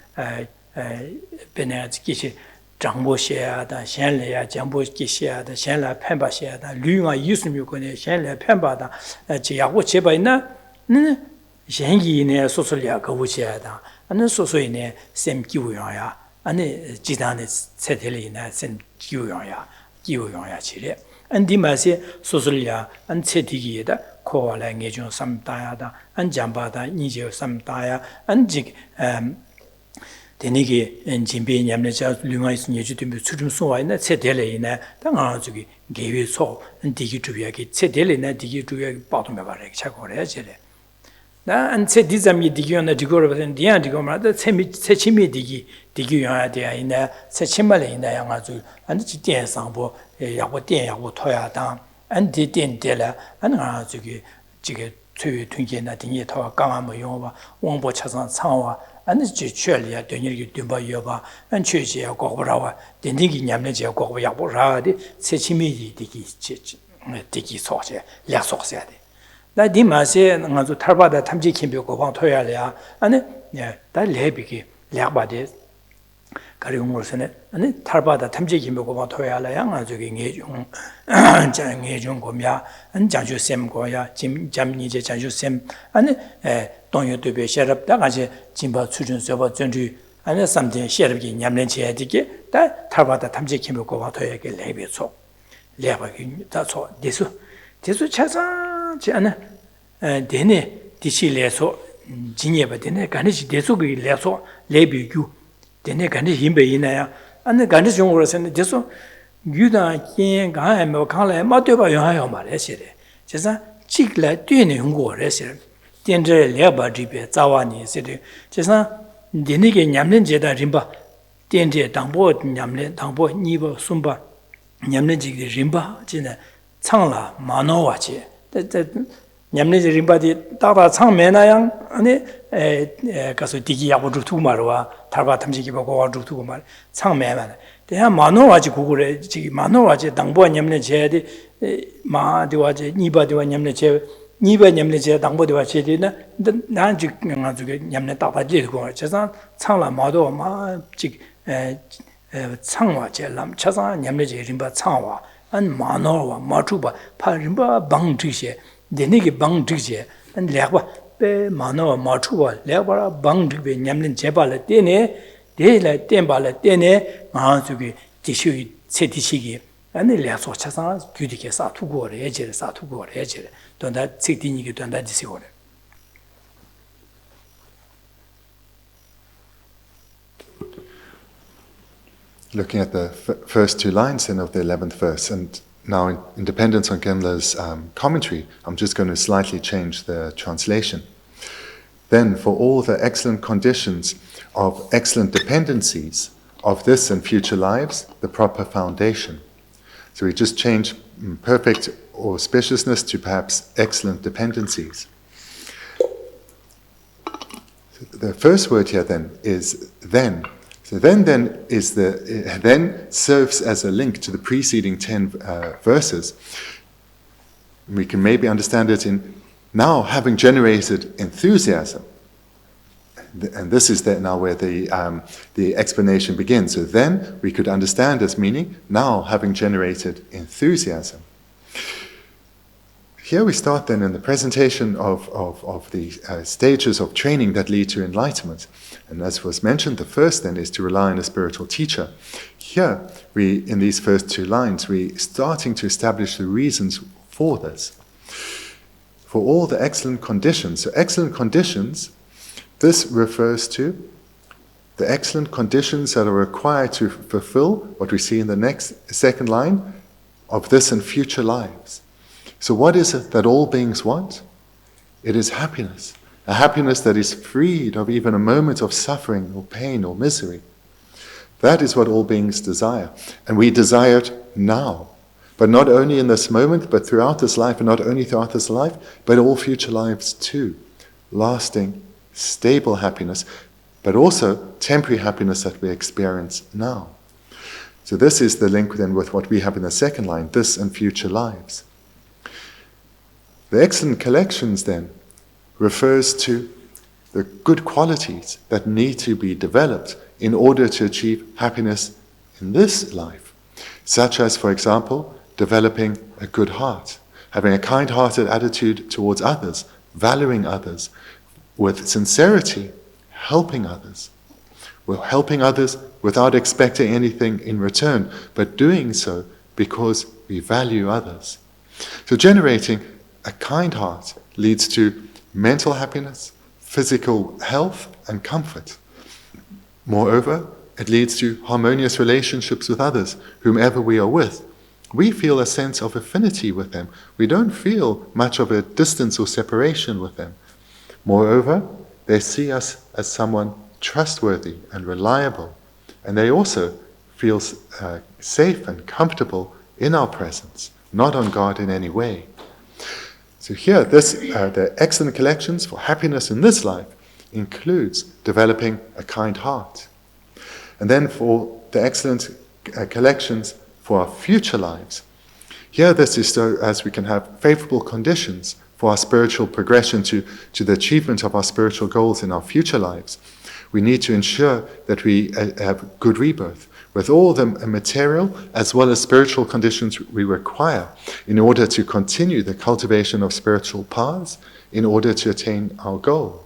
benaz ki che 장보 시야다 현례야 장보 기시야다 현례 편바 시야다 류가 유스미 거네 현례 편바다 지야고 제바이나 네 현기네 소소리야 거부시야다 아니 소소이네 샘기우야야 아니 지단의 세텔이나 샘기우야야 기우야야 지레 안디마세 소소리야 안 세티기에다 코알에 좀 삼다야다 안 잠바다 니제 삼다야 안직 데니게 엔진비 냠내자 류가이스 예주도 수좀 소와이나 세델레이나 당아주기 게위소 디기 주비야기 세델레나 디기 주비야기 빠도메 바래 차고래 제래 and say this am digi on the digor and the antigoma, the sechimi digi on the in the sechimale in the yangazu, and the chitian sambo, Yawotian, Yawotoya down, and the din dela, and Razuki, Jiggy, two twinking at the Yeta, Gama Yova, one bochas Sawa, and the Chichelia, the New Dumba Yoba, and Chuchia Gobrawa, the Nigi Yamneja Gobra, sechimi digi soce, la society. 나 디마세 나도 탈바다 탐지 캠비고 방 토야래야 아니 다 레비기 략바데 가리용으로서네 아니 탈바다 탐지 캠비고 방 토야래야 아주기 녜중 장녜중 고미야 안 장주 셈고야 짐 잠니제 장주 셈 아니 동요도베 셔럽다 가지 짐바 추준 서버 전주 아니 삼제 셔럽기 냠렌체 디게 다 탈바다 탐지 캠비고 방 토야게 레비소 레바기 다소 대수 차상 잖아 데네 디실에서 진예바 데네 간지 대속이 레서 레비규 데네 간지 힘베이나야 안에 간지 종으로서는 대소 유다 긴 가에 칸래 맞대바 영하여 말해시래 제가 찍래 뛰는 용고래시 된제 레바디베 자와니 세데 제가 데네게 냠는 제다 림바 된제 당보 냠는 당보 니버 숨바 냠는 지기 림바 진에 창라 마노와지 냠네지 림바디 따바 창매나양 아니 가서 디기하고 주투마로와 탈바 탐지기 보고 주투고 말 창매만 대한 마노와지 구글에 지금 마노와지 당보 냠네 제디 마디와지 니바디와 냠네 제 니바 냠네 제 당보디와 제디나 난 지금 가지고 냠네 따바지 고 제가 창라 마도 마지 창와제 람 차상 냠네 제 림바 창와 안 마노와 마투바 파림바 방지세 데니게 방지세 안 략바 베 마노와 마투바 략바라 방지베 냠는 제발레 데네 데레 템발레 데네 마주기 디슈 세디시기 아니 략소 차상 규디게 사투고레 예제레 사투고레 예제레 돈다 찌디니게 돈다 디시고레 Looking at the first two lines then of the 11th verse, and now in dependence on Gemla's commentary, I'm just going to slightly change the translation. Then, for all the excellent conditions of excellent dependencies of this and future lives, the proper foundation. So we just change perfect auspiciousness to perhaps excellent dependencies. The first word here then is then. So then is then serves as a link to the preceding 10 verses. We can maybe understand it in now having generated enthusiasm, and this is now where the explanation begins. So then we could understand as meaning now having generated enthusiasm. Here we start then in the presentation of the stages of training that lead to enlightenment. And as was mentioned, the first then is to rely on a spiritual teacher. Here, in these first two lines, we're starting to establish the reasons for this. For all the excellent conditions. So excellent conditions, this refers to the excellent conditions that are required to fulfill what we see in the second line of this and future lives. So what is it that all beings want? It is happiness. A happiness that is freed of even a moment of suffering or pain or misery. That is what all beings desire. And we desire it now. But not only in this moment, but throughout this life, and not only throughout this life, but all future lives too. Lasting, stable happiness, but also temporary happiness that we experience now. So this is the link then with what we have in the second line, this and future lives. The excellent collections then refers to the good qualities that need to be developed in order to achieve happiness in this life, such as, for example, developing a good heart, having a kind-hearted attitude towards others, valuing others, with sincerity, helping others. We're helping others without expecting anything in return, but doing so because we value others. So generating a kind heart leads to mental happiness, physical health, and comfort. Moreover, it leads to harmonious relationships with others, whomever we are with. We feel a sense of affinity with them. We don't feel much of a distance or separation with them. Moreover, they see us as someone trustworthy and reliable, and they also feel safe and comfortable in our presence, not on guard in any way. So here, the excellent collections for happiness in this life includes developing a kind heart. And then for the excellent collections for our future lives, here this is so as we can have favorable conditions for our spiritual progression to the achievement of our spiritual goals in our future lives. We need to ensure that we have good rebirth with all the material as well as spiritual conditions we require in order to continue the cultivation of spiritual paths in order to attain our goal.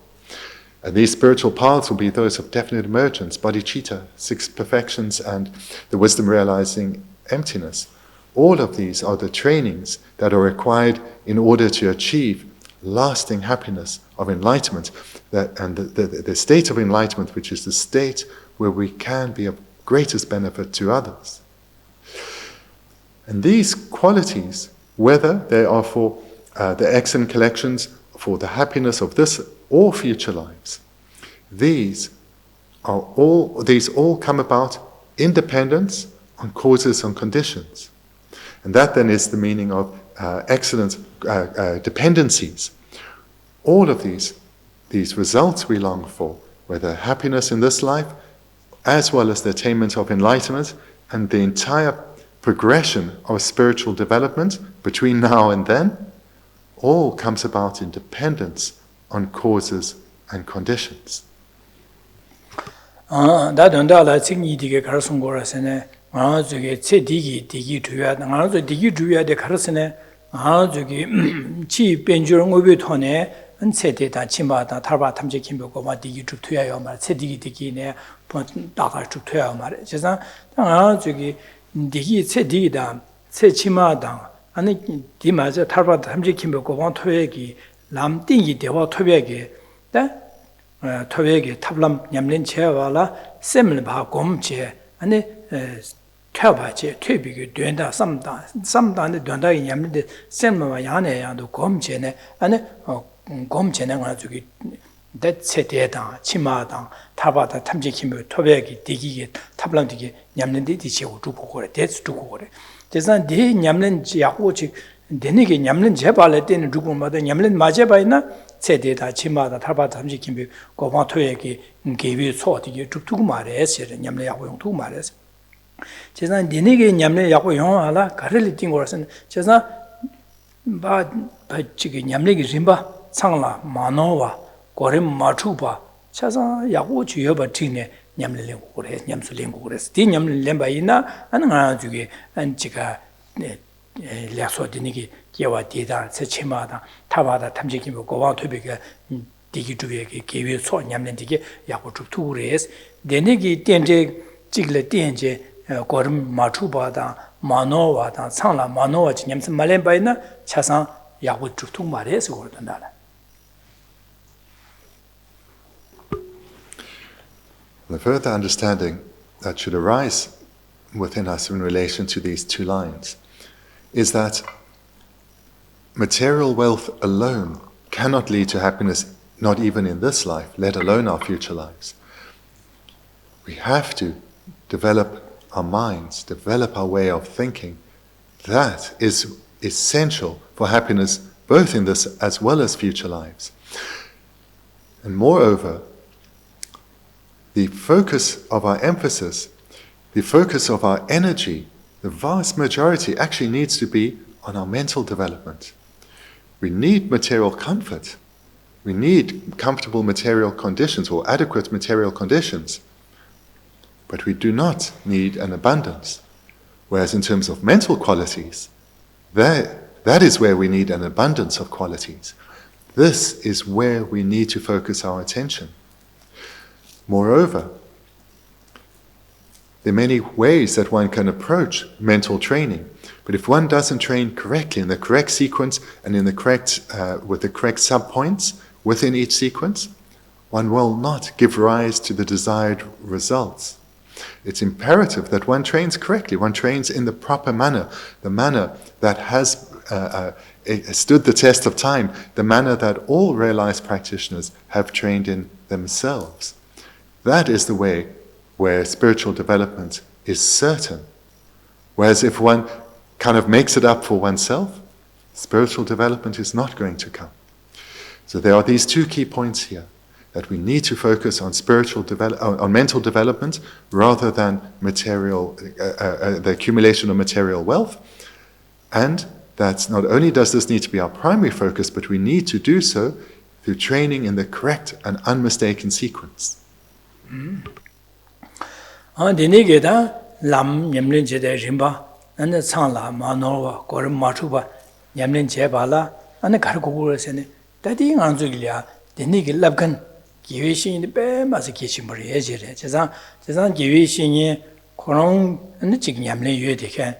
And these spiritual paths will be those of definite emergence, bodhicitta, 6 perfections, and the wisdom realizing emptiness. All of these are the trainings that are required in order to achieve lasting happiness of enlightenment, and the state of enlightenment, which is the state where we can be of greatest benefit to others. And these qualities, whether they are for the excellent collections for the happiness of this or future lives, these all come about independence on causes and conditions. And that then is the meaning of excellent dependencies. All of these results we long for, whether happiness in this life, as well as the attainment of enlightenment, and the entire progression of spiritual development between now and then, all comes about in dependence on causes and conditions. 은 세대다 치마다 탈바 탐제 김보고 마 디기 쭉 투야요 말 세디기 디기네 나가 쭉 투야요 말 제가 저기 디기 세디기다 세치마다 아니 디마저 탈바 탐제 김보고 마 토야기 남띵이 대화 토야기 다 토야기 탑람 냠린 체와라 셈을 봐 곰체 아니 켜봐지 퇴비기 된다 삼단데 된다이 냠린데 셈마 야네야도 곰체네 아니 곰체는 가지고 대체대다 치마다 타바다 탐지킴을 토백이 디기게 탑랑디게 냠는데 디치고 두고 그래 대스 두고 그래 제가 네 냠는 지하고지 내내게 냠는 제발에 때는 누구마다 냠는 맞아 봐이나 세대다 치마다 타바다 탐지킴을 고마 토백이 개비 소디게 두고 말해서 냠는 야고용 두고 말해서 제가 내내게 냠는 야고용 알아 가르리 띵 거라서 제가 바 지금 냠내기 림바 상라 마노와 고림 마추바 차사 야고 주여바 팅네 냠레랭고 그래 냠술랭고 그래서 디 냠레랭바이나 안가 주게 안지가 네 략소디니기 개와 디다 세치마다 타바다 탐지기 고와 토비가 디기 주베게 개위 소 냠렌디게 야고 쭉 투그레스 내내기 땡제 찍래 땡제 고림 마추바다 마노와다 상라 마노와 냠스 말렘바이나 차상 야고 쭉 투 말해서 그러던다. The further understanding that should arise within us in relation to these 2 lines is that material wealth alone cannot lead to happiness, not even in this life, let alone our future lives. We have to develop our minds, develop our way of thinking. That is essential for happiness, both in this as well as future lives. And moreover, the focus of our emphasis, the focus of our energy, the vast majority actually needs to be on our mental development. We need material comfort. We need comfortable material conditions or adequate material conditions. But we do not need an abundance. Whereas in terms of mental qualities, that is where we need an abundance of qualities. This is where we need to focus our attention. Moreover, there are many ways that one can approach mental training. But if one doesn't train correctly in the correct sequence and in the correct with the correct subpoints within each sequence, one will not give rise to the desired results. It's imperative that one trains correctly, one trains in the proper manner, the manner that has stood the test of time, the manner that all realized practitioners have trained in themselves. That is the way where spiritual development is certain. Whereas if one kind of makes it up for oneself, spiritual development is not going to come. So there are these two key points here, that we need to focus on on mental development rather than material, the accumulation of material wealth, and that not only does this need to be our primary focus, but we need to do so through training in the correct and unmistaken sequence. Lam Yamlin Jede Rimba, and the Sanla, Manova, Gorim Matuba, Yamlin Jebala, and the Karkuras and Daddy Anzulia, the Nigel Labkan, Givishi in the Bam as a kitchen Jezan, Givishi, Koron, and the Chicken Yamlin Yudican,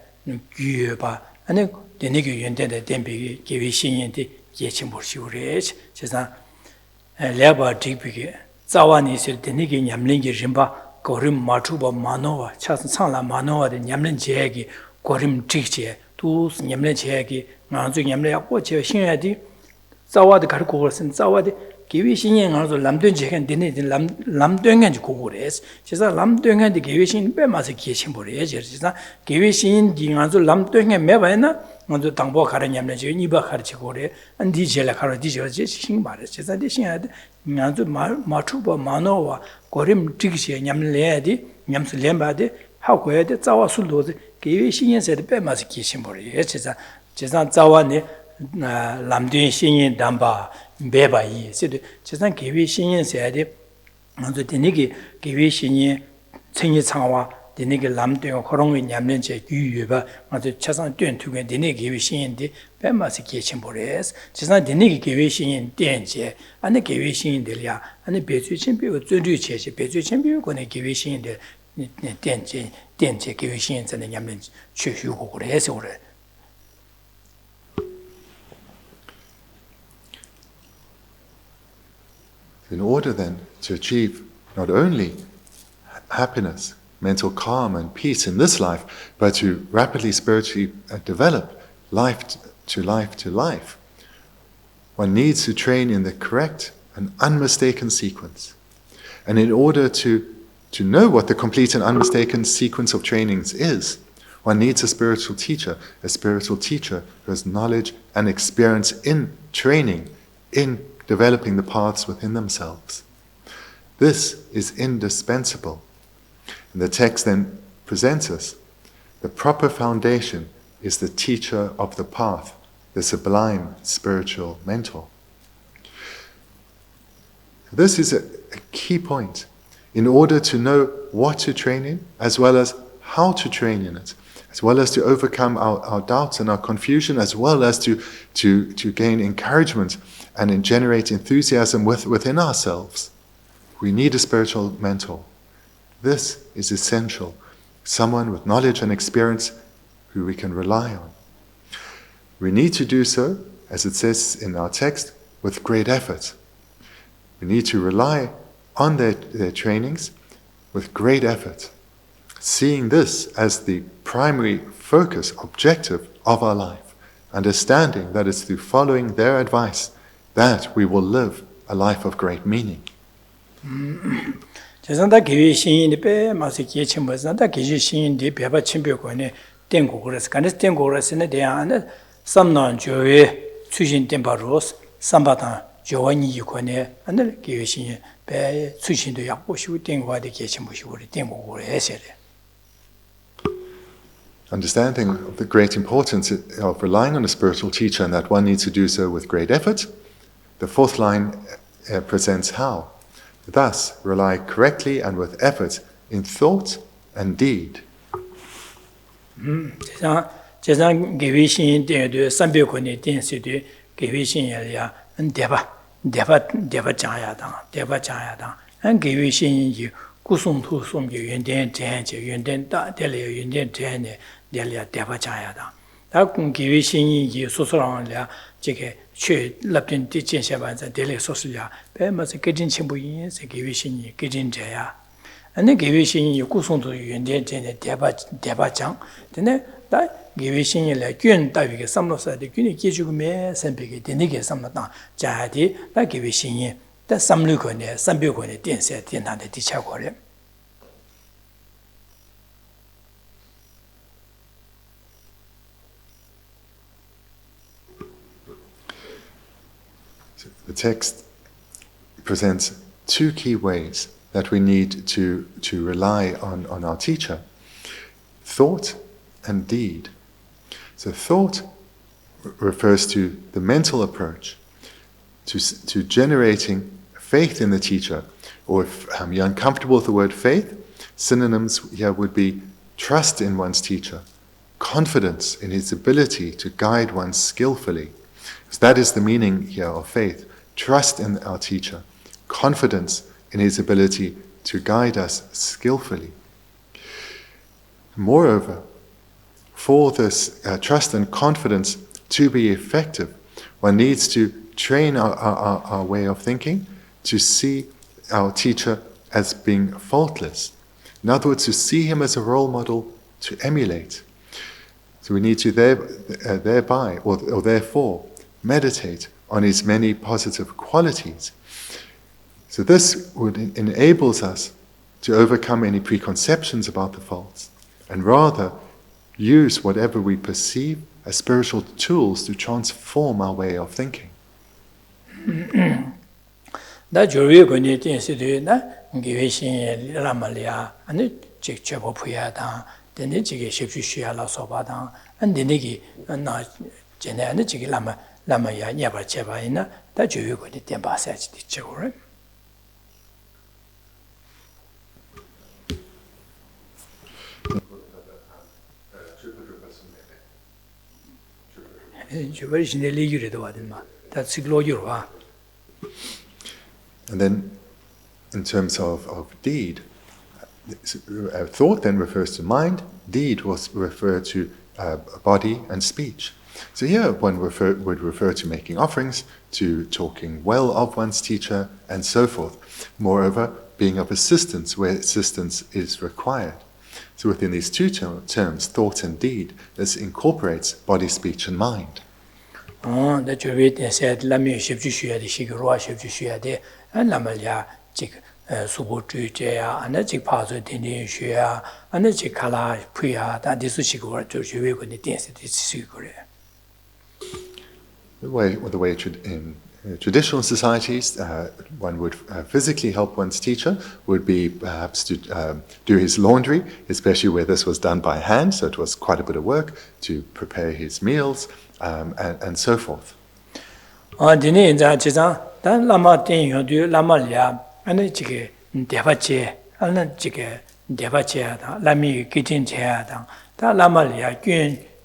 Guba, and the Nigel Yunded, Dembi, Givishi in the Yechimburshu Rage, Jezan, Leba Dipiki, Zawani said the Nigel Yamlin Rimba. Gorim Matuba Manova, Chasala Manova, the Yamlin Jagi, Gorim Tiche, Tus Yamlin Jagi, Nanzu Yamle, watch your Shinadi, Zawa the Karkurs and Zawa the Givishin and also Lamdun Jagan Dinit Lamdung and Kugures. She's a Lamdung and the Givishin Bemas Kitchen Borage, she's a Givishin, Dinganzo Lamdung and Mevana, on the Tambo Karanyam, Niba Harchikore, and DJ La Caradija, Jishing Maris, she's a dishing at Nanzu Matuba Manova. Gorim Tigshe, Yamledi, Yams Lembade, how queer the Zawa Sulu, Givishin said Bemas Kitchen Borage, Chezan Zawane, Lamdun Shin Damba. Beba yi said Chesan Givishin said on the Dinigi Givishin Tingi Tawa, Dinigi Lamdun, Horong in Yamlinche, Yuba, on the Chesan Dun to Dinigi Givishin, the Bemas Kitchen Bores, Chesan Dinigi Givishin Denje, and the Givishin Delia, and the Betu Champion, Zuduche, Betu Champion, going to Givishin the Denje, Givishin, and the Yamlin Chu or In order then to achieve not only happiness, mental calm and peace in this life, but to rapidly spiritually develop life to life, one needs to train in the correct and unmistaken sequence. And in order to know what the complete and unmistaken sequence of trainings is, one needs a spiritual teacher who has knowledge and experience in training, in developing the paths within themselves. This is indispensable. And the text then presents us the proper foundation is the teacher of the path, the sublime spiritual mentor. This is a key point in order to know what to train in, as well as how to train in it, as well as to overcome our doubts and our confusion, as well as to gain encouragement and generate enthusiasm within ourselves. We need a spiritual mentor. This is essential. Someone with knowledge and experience who we can rely on. We need to do so, as it says in our text, with great effort. We need to rely on their trainings with great effort, seeing this as the primary focus, objective of our life, understanding that it's through following their advice that we will live a life of great meaning. Jazanda Givishin, the Bear, Masiki Chimbers, and the Gishin, the Peba Chimbukone, Tenguras, Canis Tenguras in the day, and some non Joe, Sushin Tembaros, Sambata, Joani Yukone, and the Givishin, Bear, Sushin to Yakushu, Tengua, the Kitchenbush, Tengu, essay. Understanding of the great importance of relying on a spiritual teacher and that one needs to do so with great effort, the fourth line presents how. Thus, rely correctly and with effort in thought and deed. Jazan Givishin, the Sambukone, Densi, Givishin area, and Deva Jayada, and Givishin you, Kusum to some Yunden Tenche, Yunden Delia, Yunden Tene, Delia Deva Jayada. That Givishin you, Sosoranlia, Jake. She loved in teaching Shabans and Delia Sosia, Bemas a kitchen chimbuins, a Givishin, kitchen Jaya. And the Givishin you Kusum to Yunden Deba Chang, then that Give Shin like Gun Davik, some of the Guni Kijume, Sempik, Denige, some of the Jadi, like Give Shin, that some Lucone, some Bukone, didn't say, didn't have the teacher. The text presents two key ways that we need to rely on our teacher: thought and deed. So thought refers to the mental approach, to generating faith in the teacher, or if you're uncomfortable with the word faith, synonyms here would be trust in one's teacher, confidence in his ability to guide one skillfully. So that is the meaning here of faith: trust in our teacher, confidence in his ability to guide us skillfully. Moreover, for this trust and confidence to be effective, one needs to train our way of thinking to see our teacher as being faultless. In other words, to see him as a role model to emulate. So we need to thereby, or therefore, meditate on his many positive qualities. So this enables us to overcome any preconceptions about the faults, and rather use whatever we perceive as spiritual tools to transform our way of thinking. Da jurye goni tin si de na ngi shin la ma lia ani chik chebo phuya da de ne ji ge ship shu ya la so ba da an de ne gi na je ne ani ji ge la ma ya nya ba che ba ina da jurye goni tin ba sa ji che go re And then, in terms of deed, thought then refers to mind, deed was referred to body and speech. So here one would refer to making offerings, to talking well of one's teacher, and so forth. Moreover, being of assistance where assistance is required. So within these two terms, thought and deed, this incorporates body, speech, and mind. That you read and said, Lami ship to share the Shigura ship to share there, and Lamalia, Chick, Subo Jaya, and a chick pass with the share, and a chick kala, Puya, that is Shigura to share with the dance at its secret. The way in traditional societies, one would physically help one's teacher, would be perhaps to do his laundry, especially where this was done by hand, so it was quite a bit of work, to prepare his meals, and so forth. Dini in the then Lama Ting, do Lama Lia, and a chicken, Devache, and a chicken, Devache, Lami kitchen chair, that Lama Lia,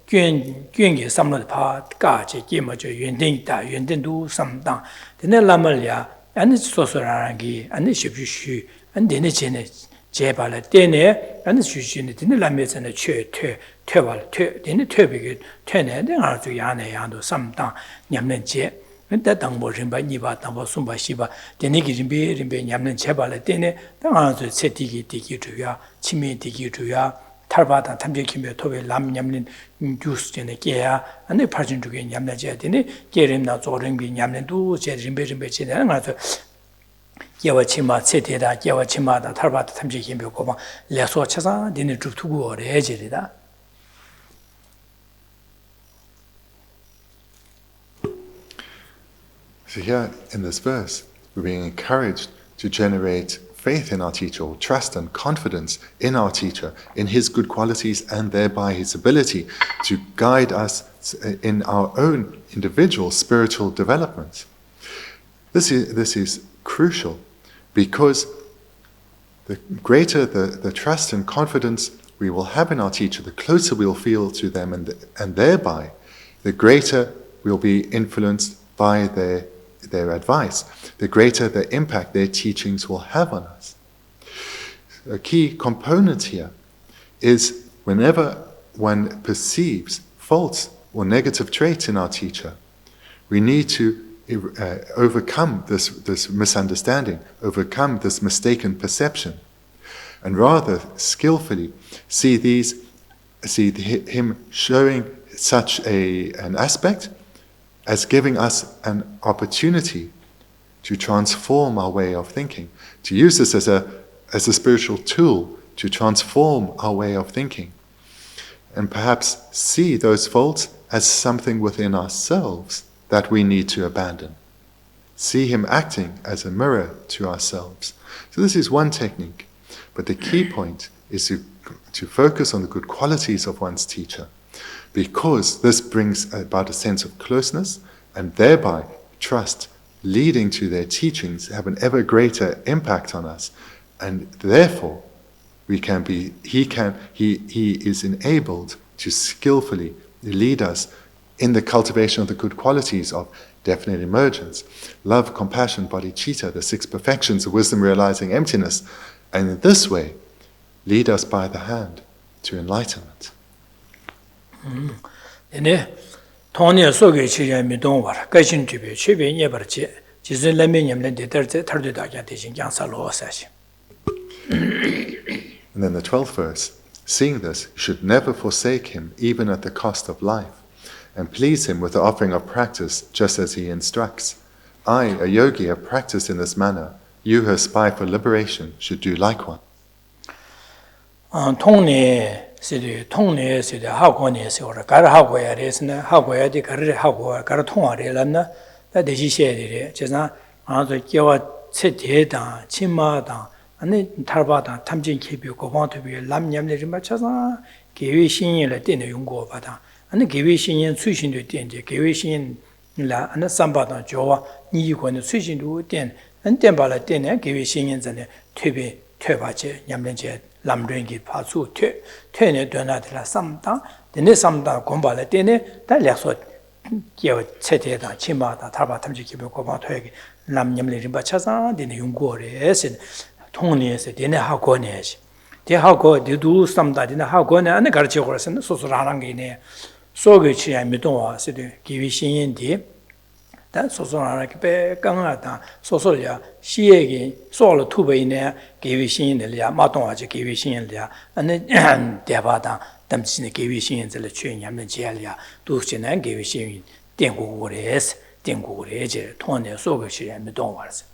Gun, some of the part, Gachi, Gimajo, Yunding, do some down. Then Lama Lia, and it's Sosarangi, and the ship shoe, and then it's in it. Jebala dene, and the Shushin, the Lamis and the church, Tewal, then the Turbig, Tene, then are to Yana and some down, Yamlen Je, and that dang was by Niba, Tamba Sumba Shiba, the Niggy Be, Yamlen Chebala dene, then are to Setiki, Tiki to Ya, Chimi, Tiki to Ya, Tarbata, Tamjaki, Tobe, Lam Yamlin, Juice in the Gea, and the person to get Yamla Jet in it, get him not ordering being Yamlen do, Jet in Bechin, and other. Yawachima, Setida, Yawachima, the Tarbata Tamjaki, Bokoma, Leso Chasa, didn't do to go or the edge. So here in this verse, we're being encouraged to generate faith in our teacher, or trust and confidence in our teacher, in his good qualities, and thereby his ability to guide us in our own individual spiritual development. This is crucial, because the greater the trust and confidence we will have in our teacher, the closer we'll feel to them, and thereby the greater we'll be influenced by their advice, the greater the impact their teachings will have on us. A key component here is whenever one perceives faults or negative traits in our teacher, we need to overcome this misunderstanding, overcome this mistaken perception, and rather skillfully see these see him showing such an aspect as giving us an opportunity to transform our way of thinking, to use this as a spiritual tool to transform our way of thinking, and perhaps see those faults as something within ourselves that we need to abandon. See him acting as a mirror to ourselves. So this is one technique, but the key point is to focus on the good qualities of one's teacher, because this brings about a sense of closeness and thereby trust, leading to their teachings have an ever greater impact on us, and therefore he is enabled to skillfully lead us in the cultivation of the good qualities of definite emergence, love, compassion, bodhicitta, the 6 perfections of wisdom realizing emptiness, and in this way lead us by the hand to enlightenment. And then the 12th verse, seeing this, you should never forsake him even at the cost of life, and please him with the offering of practice just as he instructs. I, a yogi, have practiced in this manner. You who aspire for liberation should do likewise. 아니 탈바다 탐진 기비 고방토비 람냠네 좀 맞춰서 계획 신인을 때는 용고 받아 아니 계획 신인 수신도 때인데 계획 신인라 아니 삼바다 조와 니권의 수신도 때 안tem발라 때네 계획 신인 전에 퇴비 퇴바제 냠렌제 람랭기 파수 퇴네 되나들라 삼다 되네 삼다 공발에 때네 달약소 기어 체대다 치마다 탈바 탐진 기비 고방토에게 람냠네 좀 맞춰서 되네 용고래 통리에서 되네 하고네지 대하고 디두 삼다 되네 하고네 안에 가르쳐 걸었는 소소라는 게 있네 속에 치야 미동와서도 기위 신인디 단 소소라는 게 강하다 소소야 시에게 소로 투베이네 기위 신인들이야 마동와지 기위 신인들이야 안에 대바다 담신의 기위 신인들을 취하면 제알이야 두시는 기위 신인 땡고고래스 땡고고래제 통내 속에 치야 미동와서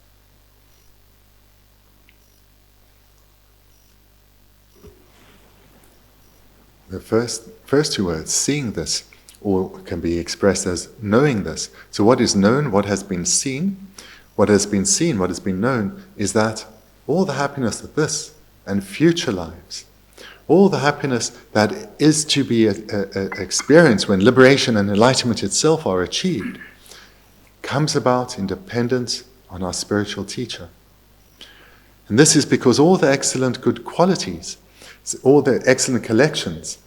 The first 2 words, seeing this, or can be expressed as knowing this. So what is known, what has been seen, what has been seen, what has been known, is that all the happiness of this and future lives, all the happiness that is to be experienced when liberation and enlightenment itself are achieved, comes about in dependence on our spiritual teacher. And this is because all the excellent good qualities, all the excellent collections,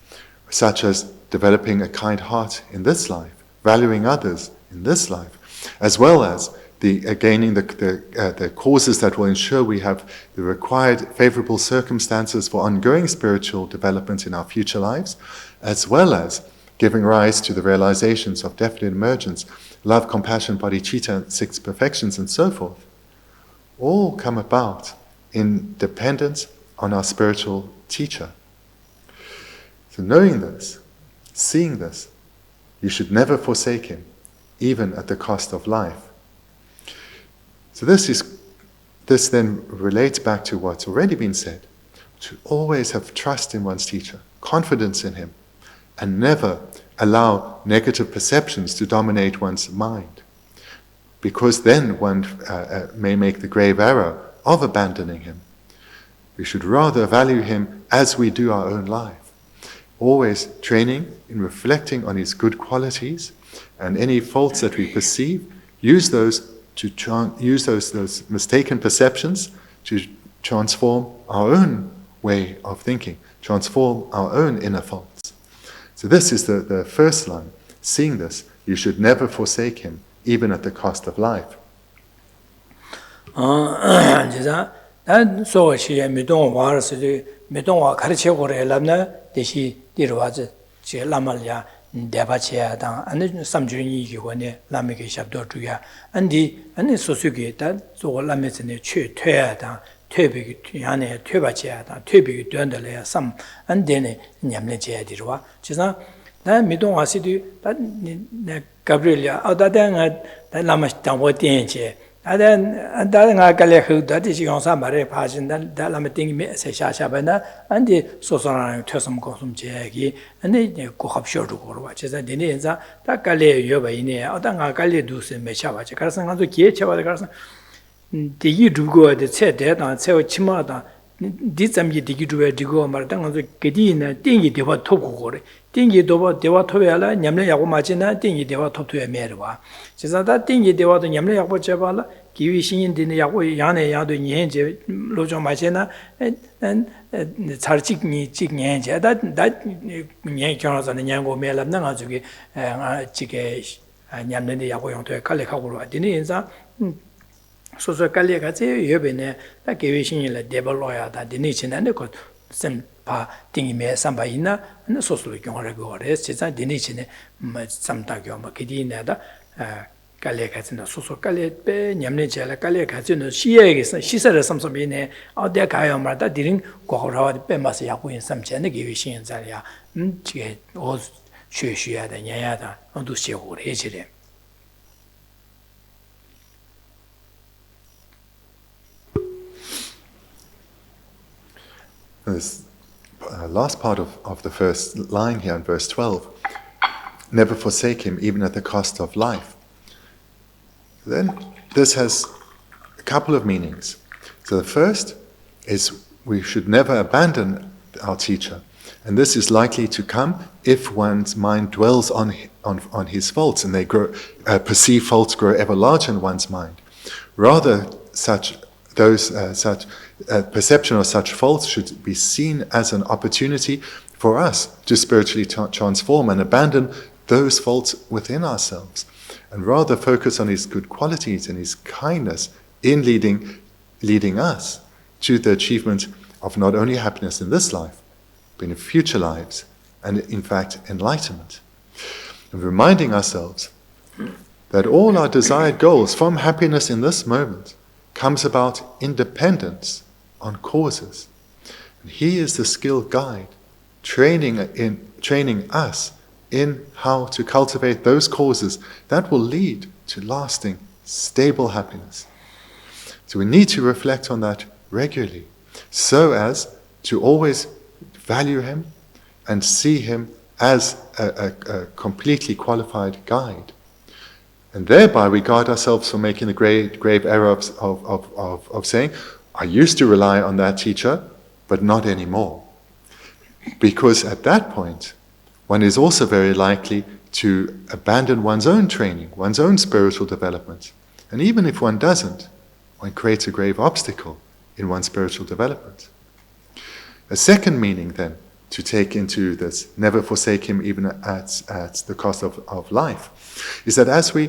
such as developing a kind heart in this life, valuing others in this life, as well as gaining the causes that will ensure we have the required favorable circumstances for ongoing spiritual development in our future lives, as well as giving rise to the realizations of definite emergence, love, compassion, bodhicitta, 6 perfections, and so forth, all come about in dependence on our spiritual teacher. So knowing this, seeing this, you should never forsake him, even at the cost of life. So this then relates back to what's already been said, to always have trust in one's teacher, confidence in him, and never allow negative perceptions to dominate one's mind, because then one may make the grave error of abandoning him. We should rather value him as we do our own life, always training in reflecting on his good qualities, and any faults that we perceive, use those mistaken perceptions to transform our own way of thinking, transform our own inner faults. So this is the first line. Seeing this, you should never forsake him, even at the cost of life. 난 소시에 미동 와르스리 미동와 가르치고래 람나 대시 디르와즈 제 라말야 대바치야다 아니 삼주니 기원에 라미게 샵도 주야 안디 아니 소수게 다 소라메스네 최퇴야다 퇴비 안에 퇴바지야다 퇴비 된들래야 삼 안되네 냠내 제야디로와 지사 나 미동 와시디 나 가브리엘야 아다당아 라마 당워티엔체 아다nga 갈레 흐다디 지용사 말에 파진다 달라메 띵이 세샤샤바나 안디 소소라는 퇴섬 고숨 제기 안디 고합쇼도 거와 제자 데니자 다 갈레 여바이네 아다nga 갈레 두세 메샤바지 가서 가서 기에 쳐바다 가서 디기 두고데 체데다 체오 치마다 디zam기 디기 두에 디고 말다 가서 게디나 띵이 되바 톱고 거래 띵이 도바 대화 톱에라 냠내 야고 마지나 띵이 대화 톱토에 메르와 제자다 띵이 대화도 냠내 야고 제발라 기위 신인들이 야고 야네 야도 년제 로조 마제나 잘직니 직년제 다 년경어서는 년고 메랍나 가지고 지게 냠내데 야고 용토에 칼레하고 와디니 인자 소소 칼레 같이 여베네 다 기위 신인을 데벨로야다 디니 지나네 거 바 띵이메 삼바이나 소소로 경험하고 그래 진짜 디니치네 삼다교 뭐 기디네다 갈래 같은 소소 갈래 빼 냠내 제라 갈래 같은 시에게서 시설을 삼삼이네 어디 가요 말다 디링 고호라와 빼마서 야구인 삼체네 기위신 자리야 지게 어 쉬쉬야다 냐야다 어두 시고래 해지래 This last part of the first line here in verse 12, never forsake him even at the cost of life. Then this has a couple of meanings. So the first is we should never abandon our teacher. And this is likely to come if one's mind dwells on his faults and they grow, perceive faults grow ever larger in one's mind. Rather, such perception of such faults should be seen as an opportunity for us to spiritually transform and abandon those faults within ourselves, and rather focus on his good qualities and his kindness in leading us to the achievement of not only happiness in this life, but in future lives, and in fact enlightenment. And reminding ourselves that all our desired goals from happiness in this moment comes about independence on causes. And he is the skilled guide, training us in how to cultivate those causes that will lead to lasting, stable happiness. So we need to reflect on that regularly, so as to always value him and see him as a completely qualified guide. And thereby we guard ourselves from making the grave error of saying, I used to rely on that teacher, but not anymore. Because at that point, one is also very likely to abandon one's own training, one's own spiritual development. And even if one doesn't, one creates a grave obstacle in one's spiritual development. A second meaning then, to take into this, never forsake him even at the cost of life, is that as we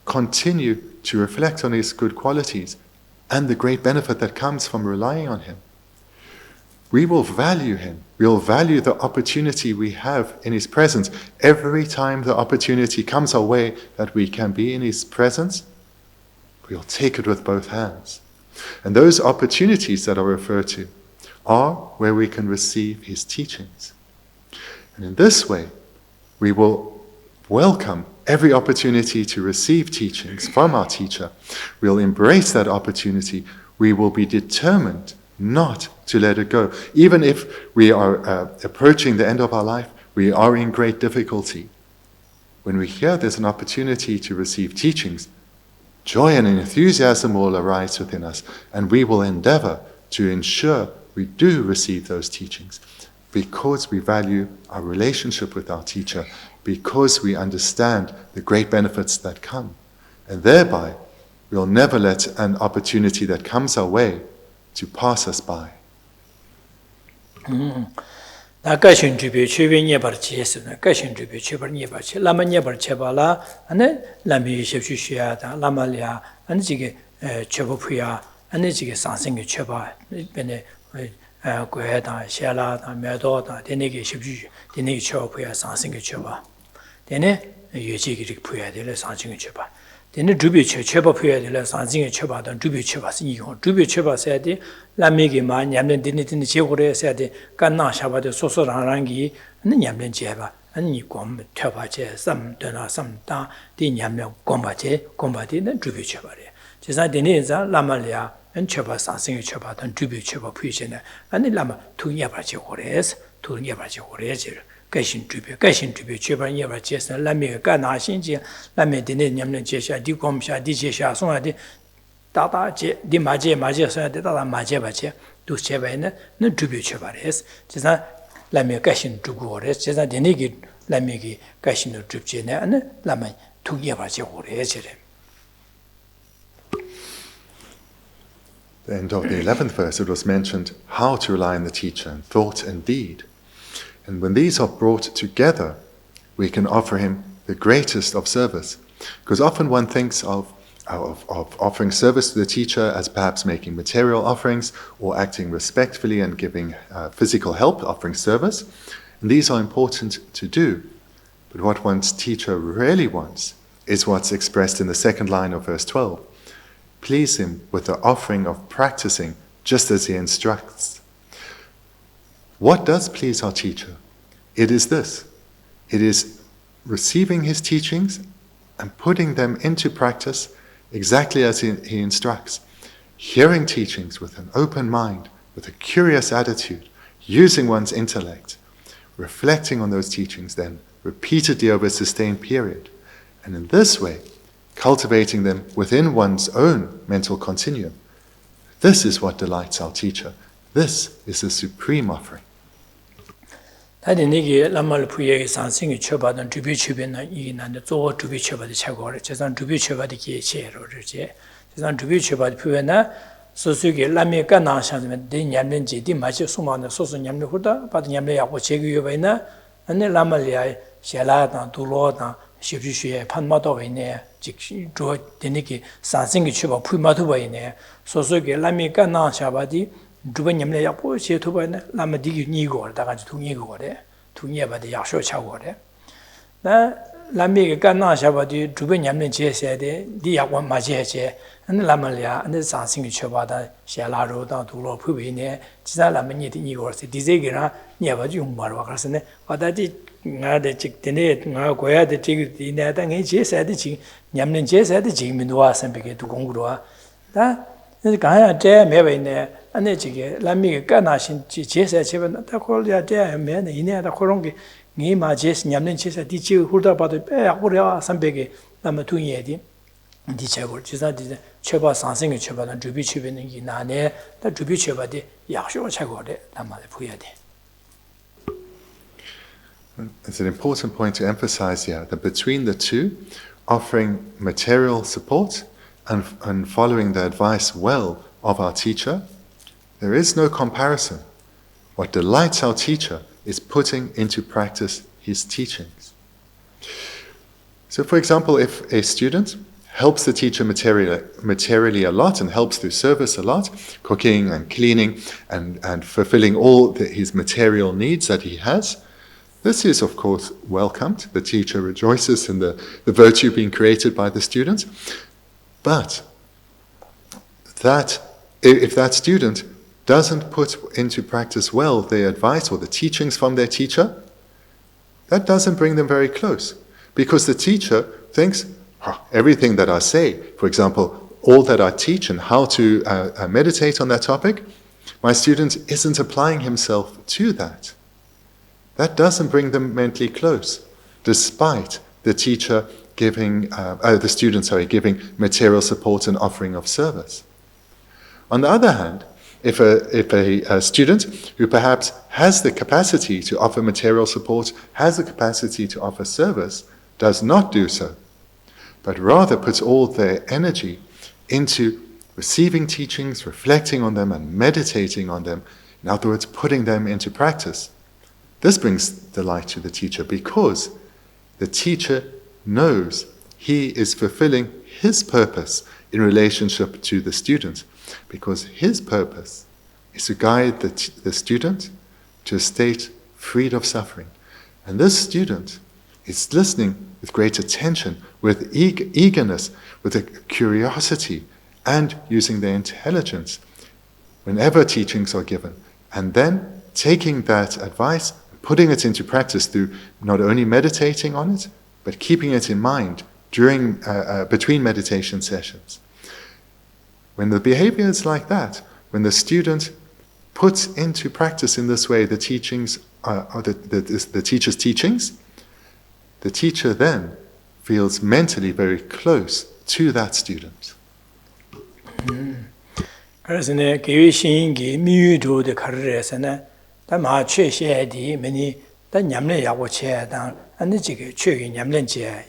continue to reflect on his good qualities and the great benefit that comes from relying on him, we will value him. We will value the opportunity we have in his presence. Every time the opportunity comes our way that we can be in his presence, we'll take it with both hands. And those opportunities that are referred to are where we can receive his teachings. And in this way, we will welcome every opportunity to receive teachings from our teacher. We'll embrace that opportunity. We will be determined not to let it go. Even if we are approaching the end of our life, we are in great difficulty. When we hear there's an opportunity to receive teachings, joy and enthusiasm will arise within us, and we will endeavor to ensure we do receive those teachings because we value our relationship with our teacher, because we understand the great benefits that come. And thereby, we'll never let an opportunity that comes our way to pass us by. Nakashin to be chewing never chess, Nakashin to be cheaper never, Lama never chebala, and then Lami Shepshiata, Lamalia, and Zige Chebopuya, and Zige something cheba, Bene Gueda, Shela, Medota, Denegi Shepshu, Denegi Chopuya, something cheba. Then you jig puya, the something cheba. Then Drubi Cheba Puya, Sanzing Cheba, and Drubi Cheba Sing. Drubi Cheba said, Lamigi man, Yamlin didn't in the Chegore said, Gana Shaba, the Soso Rangi, and the Yamlin Jeva, and Nikom, Tebache, some Dona, some Da, the Yamlin Combate, and Drubi Cheba. Jesa Deneza, Lamalia, and Cheba Sansing Cheba, and Drubi Cheba Pujan, and the Lama, 2 Yabachi Hores, 2 Yabachi Hores. Geshe Thubten Cheba Yeva Ches, Lami Gana Shinji, Lami Dine Yamlin Jesha, Dikomsha, Dijesha, Sonadi, Tata, Di Maje, Maje, Tata Maje Bache, to Chebane, no Thubten Chebares, Jesa Lami Geshe Thubten, Jesa Denigi, Lamigi, Geshe Thubten, and Lama 2 Yabachi Hores. The end of the 11th verse, it was mentioned how to rely on the teacher in thought and deed. And when these are brought together, we can offer him the greatest of service. Because often one thinks of offering service to the teacher as perhaps making material offerings or acting respectfully and giving physical help, offering service. And these are important to do. But what one's teacher really wants is what's expressed in the second line of verse 12. Please him with the offering of practicing just as he instructs. What does please our teacher? It is this. It is receiving his teachings and putting them into practice exactly as he instructs. Hearing teachings with an open mind, with a curious attitude, using one's intellect, reflecting on those teachings then repeatedly over a sustained period. And in this way, cultivating them within one's own mental continuum. This is what delights our teacher. This is the supreme offering. Nigi Lama Puye Sansing Choba and Drubi Chubin and the Zo Drubi Choba the Chagor, Chesan Drubi Choba the Kiche, Chesan Drubi Choba the Puena, Sosugi, Lami Gana Shan, Din Yamlinji, Di Machi Suman, Sosun Yamluda, but Yamlia Chegu Vena, and the Lamalia, Shalata, Dulota, Shibushi, Panmato in there, Joy Deniki, Sansing Choba, Pumatu in there, Sosugi, Lami Gana Shabadi. Drubenyamle Yapo, Chetuban, Lamadi Nigor, Dagan to Nigore, to Nieba the Yasho Chagore. Na Lami Gana Shabadi, Drubenyamle said, Diawan Majeche, and Lamalia, and the Sansing Chabada, Shalaro, down to Lord Pubine, Chisalamani Nigor, Dizegira, Nieva Jumbar Wakasane, or that did not the chick tenet, Nagoya, the chick, the net, and he said the chick, Yamlin said the chick, Minduas and began to Gongua. That is Gaya Jay, maybe in there. And then Lami Ganashin, Chess, the Korea, there, men in the Korongi, Nima, Jess, Yamlin, Chess, Dichu, Huda, but the bear, Huda, some big number 2 yedi. Dichago, Chisa, Cheba, Sansing, Cheba, and Drubi Chubin in Nane, the Drubi Cheba, the Yasho Chagode, Lama Puyade. It's an important point to emphasize here that between the two, offering material support and following the advice well of our teacher, there is no comparison. What delights our teacher is putting into practice his teachings. So, for example, if a student helps the teacher materially a lot and helps through service a lot, cooking and cleaning and fulfilling all his material needs that he has, this is, of course, welcomed. The teacher rejoices in the virtue being created by the student. But if that student doesn't put into practice well the advice or the teachings from their teacher, that doesn't bring them very close. Because the teacher thinks, everything that I say, for example, all that I teach and how to meditate on that topic, my student isn't applying himself to that. That doesn't bring them mentally close, despite the teacher giving giving material support and offering of service. On the other hand, if a student who perhaps has the capacity to offer material support, has the capacity to offer service, does not do so, but rather puts all their energy into receiving teachings, reflecting on them, and meditating on them, in other words, putting them into practice, this brings delight to the teacher because the teacher knows he is fulfilling his purpose in relationship to the student, because his purpose is to guide the student to a state freed of suffering. And this student is listening with great attention, with eagerness, with a curiosity, and using their intelligence whenever teachings are given, and then taking that advice, putting it into practice through not only meditating on it, but keeping it in mind during between meditation sessions. When the behavior is like that, when the student puts into practice in this way the teachings, the teacher's teachings, the teacher then feels mentally very close to that student. 그래서 내 교회신기 미유도의 가르에서는 다 마취해야지 many 다 냠내 야고체다 아니 지게 최기 냠len제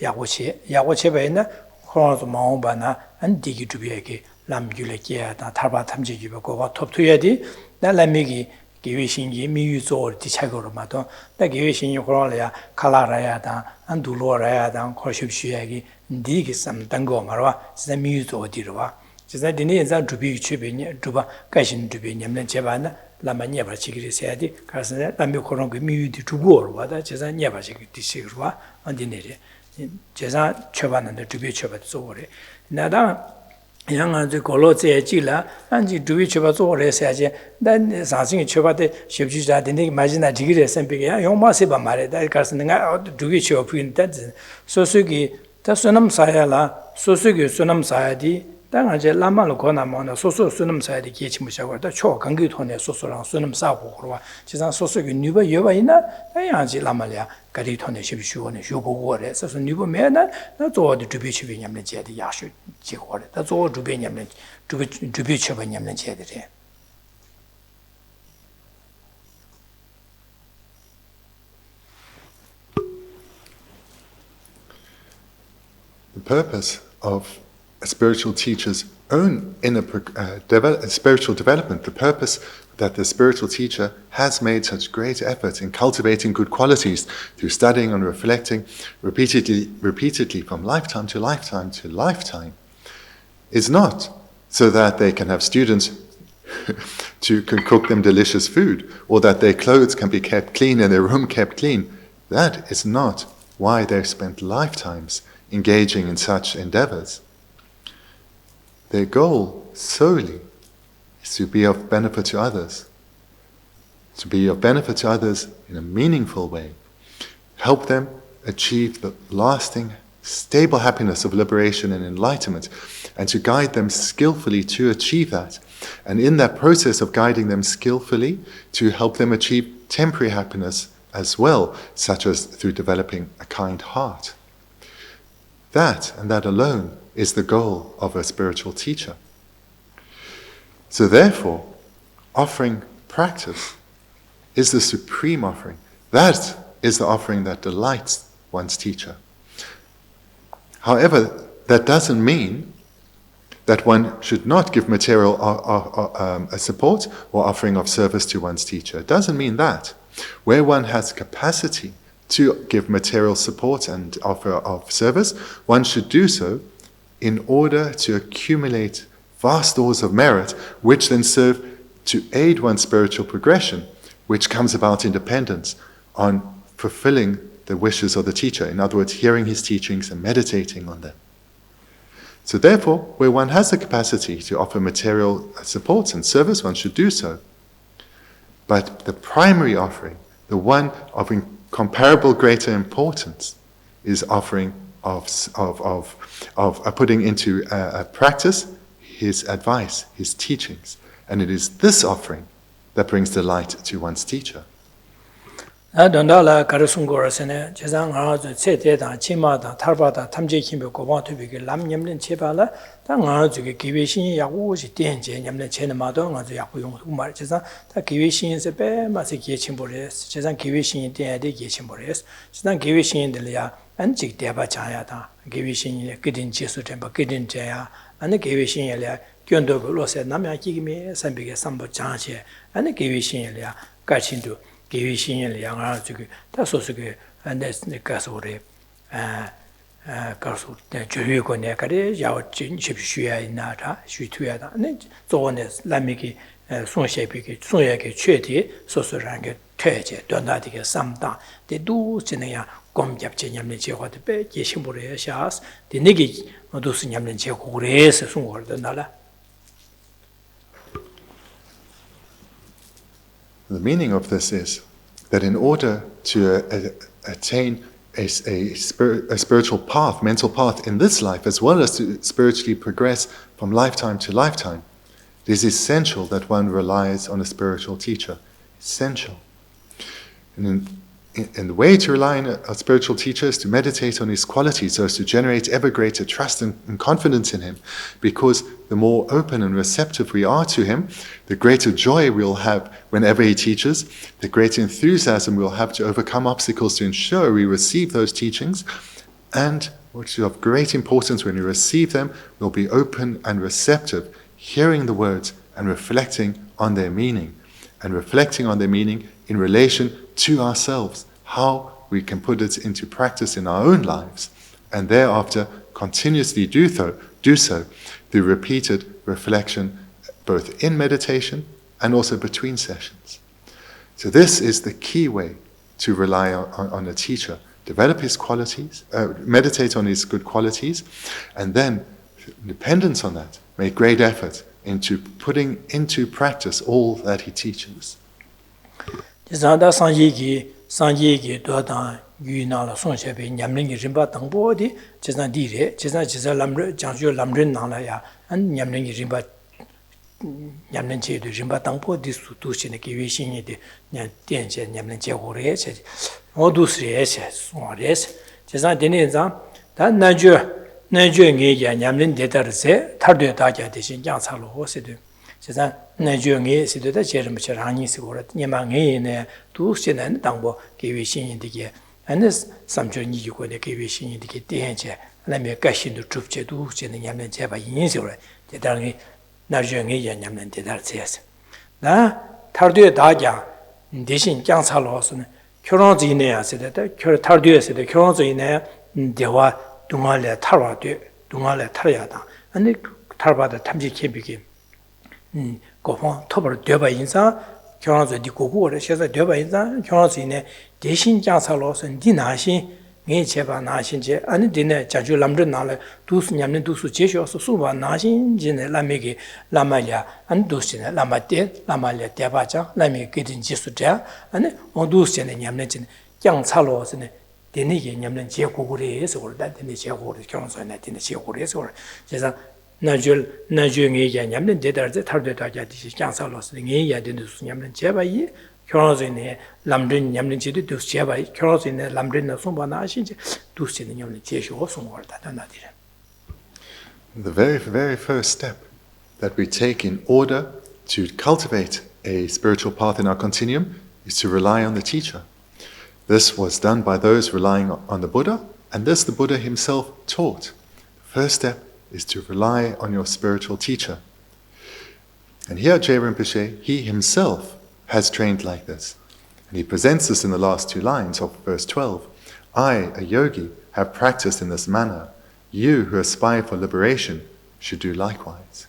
야고체베나 코로도 마오바나 안디기 두비에게 남줄에게다 탈바 탐지기고 고가 톱투야디 날라미기 교회신기 미유조 디차고로마도 나 교회신이 코로라야 칼라라야다 안둘로라야다 코십슈야기 디기 삼단고 말와 진짜 미유조 어디로와 진짜 디니 인자 두비 취비니 두바 가신 두비 냠len 제바나 라마 녀바 지기리 세야디 가서 남미 코론 그 미유디 두고로 와다 제사 녀바 지기 디시로와 안디네리 제사 쳐봤는데 두비 쳐봤 소거래 나다 양아지 골로제 지라 안지 두비 쳐봤 소거래 세야지 난 사승이 쳐봤대 십주자데 마지나 지기리 선비야 용마세바 말에다 가서 내가 두비 쳐 부인다 소수기 다 수남 사야라 소수기 수남 사야디 당아제 라마로 거나마나 소소 수능 사이에 계치무샤고다 초 관계 통해 소소랑 수능 사고 그러와 지상 소소기 뉴버 여바이나 당아제 라마랴 가리 통해 십시오네 요보고래 소소 뉴버 매나 나 저어디 두비치비 냠는 제디 야슈 지고래 다 저어 두비 냠는 두비치비 냠는 제들이 The purpose of a spiritual teacher's own inner spiritual development, the purpose that the spiritual teacher has made such great effort in cultivating good qualities through studying and reflecting repeatedly from lifetime to lifetime to lifetime, is not so that they can have students who can cook them delicious food, or that their clothes can be kept clean and their room kept clean. That is not why they've spent lifetimes engaging in such endeavors. Their goal solely is to be of benefit to others, to be of benefit to others in a meaningful way, help them achieve the lasting, stable happiness of liberation and enlightenment, and to guide them skillfully to achieve that. And in that process of guiding them skillfully, to help them achieve temporary happiness as well, such as through developing a kind heart. That, and that alone, is the goal of a spiritual teacher. So therefore, offering practice is the supreme offering. That is the offering that delights one's teacher. However, that doesn't mean that one should not give material support or offering of service to one's teacher. It doesn't mean that. Where one has capacity to give material support and offer of service, one should do so in order to accumulate vast stores of merit, which then serve to aid one's spiritual progression, which comes about in dependence on fulfilling the wishes of the teacher. In other words, hearing his teachings and meditating on them. So therefore, where one has the capacity to offer material support and service, one should do so. But the primary offering, the one of incomparable greater importance, is offering of putting into practice his advice, his teachings. And it is this offering that brings delight to one's teacher. Dondala Karasungorasene, Jazanga, Seta, Chimata, Tarbata, Tamji Kimbo, Watubi, Lam Yamlin Chepala, Tangazuki, Kivishin, Yagushi, Tenje, Yamlen Chenamado, and the Yakuyung Umar, Jazan, Takivishin is a bear, Masiki Chimbores, Jazan Kivishin, the Chimbores, Jazan Kivishin, the Lea, and Jik Deba Chayata, Kivishin, Kidin Jesutemba, Kidin Jaya, and the Kivishin, Kyondo, said Namaki, Sambika Sambo Chanche, and the Kivishin, Kachindu. Givishin Yang Arzuki, Tasosuki, and that's the Kasore, Kasu, Juyuko Nekade, Yao Chin, Shipshuya in Nata, Shutuya, and Zones, Lamiki, Sunshapiki, Sunyaki, Cheti, Sosuranga, Teje, Donatica, Samta, they do Sinea, 곰 잡지 냠는 제거도 배 계심으로 샤스 되네기 모두스 냠는 제고 그래서 송거도 나라. The meaning of this is that in order to attain a spiritual path, mental path in this life, as well as to spiritually progress from lifetime to lifetime, it is essential that one relies on a spiritual teacher. Essential. And the way to rely on a spiritual teacher is to meditate on his qualities so as to generate ever greater trust and confidence in him, because the more open and receptive we are to him, the greater joy we'll have whenever he teaches, the greater enthusiasm we'll have to overcome obstacles to ensure we receive those teachings, and, which is of great importance when we receive them, we'll be open and receptive, hearing the words and reflecting on their meaning in relation to ourselves, how we can put it into practice in our own lives, and thereafter continuously do so through repeated reflection, both in meditation and also between sessions. So this is the key way to rely on a teacher. Develop his qualities, meditate on his good qualities, and then, dependence on that, make great effort into putting into practice all that he teaches. Jizanda sanjigi dodan yuna la songshebe nyamlingi rimba tangbo di jizan dire jizan lamre jangju lamren nangla ya an nyamlingi rimba nyamlen che de rimba tangbo di su tu shine ki wi shin de nya tian che nyamlen che go re che odu sre che so re jizan dene zang da nanju nge ya nyamlen de dar se tar de da ja de shin yang cha lo ho se de jizan nanju nge se de da che rim che rang ni se go re nyama nge ne tu shine dangbo ki wi shin de ge and this samjo ni yu ko de ki wi shin de ge tian che la me ka shin du chup che du che ne nyamlen che ba yin se re de da nge 나중에 얘기하면 되다르세요. 나 탈도에 다자 대신 장사로서는 결혼지내야 세대다. 탈도에서 결혼지내 대화 동안에 탈야다. 아니 탈바다 탐지 캠비기 고폰 토벌 되바 인사 결혼지 고고를 해서 되바 인사 결혼지내 대신 장사로서 니나신 네 제바 나신제 아니 디네 자주 람르 나래 두스 냠네 두스 제셔서 수바 나신제네 라메게 라마야 안 두스네 라마테 라말야 대바자 라메 게딘 지수자 아니 온두스네 냠네진 장차로스네 디네게 냠네 제고고레에서 그러다 디네 제고고레 경선에 디네 제고고레에서 그러 제가 나중에 냠네 데다르제 탈데다자 디시 장차로스네 예야 디네 두스 냠네 제바이 결혼전에 남든 냠는지도 두스제바 결혼전에 남든나 송바나 하신지 두스는 냠는 제시고 송월다 나디라. The very first step that we take in order to cultivate a spiritual path in our continuum is to rely on the teacher. This was done by those relying on the Buddha, and this the Buddha himself taught. The first step is to rely on your spiritual teacher. And here Geshe Rinpoche, he himself has trained like this. And he presents this in the last two lines of verse 12. I, a yogi, have practiced in this manner. You who aspire for liberation should do likewise.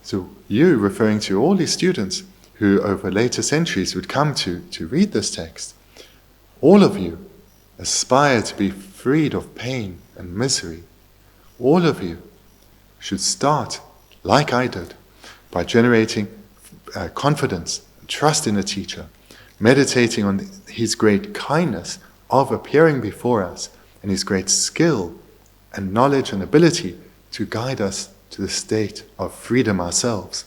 So you, referring to all these students who over later centuries would come to read this text, all of you aspire to be freed of pain and misery. All of you should start, like I did, by generating confidence, trust in a teacher, meditating on his great kindness of appearing before us and his great skill and knowledge and ability to guide us to the state of freedom ourselves.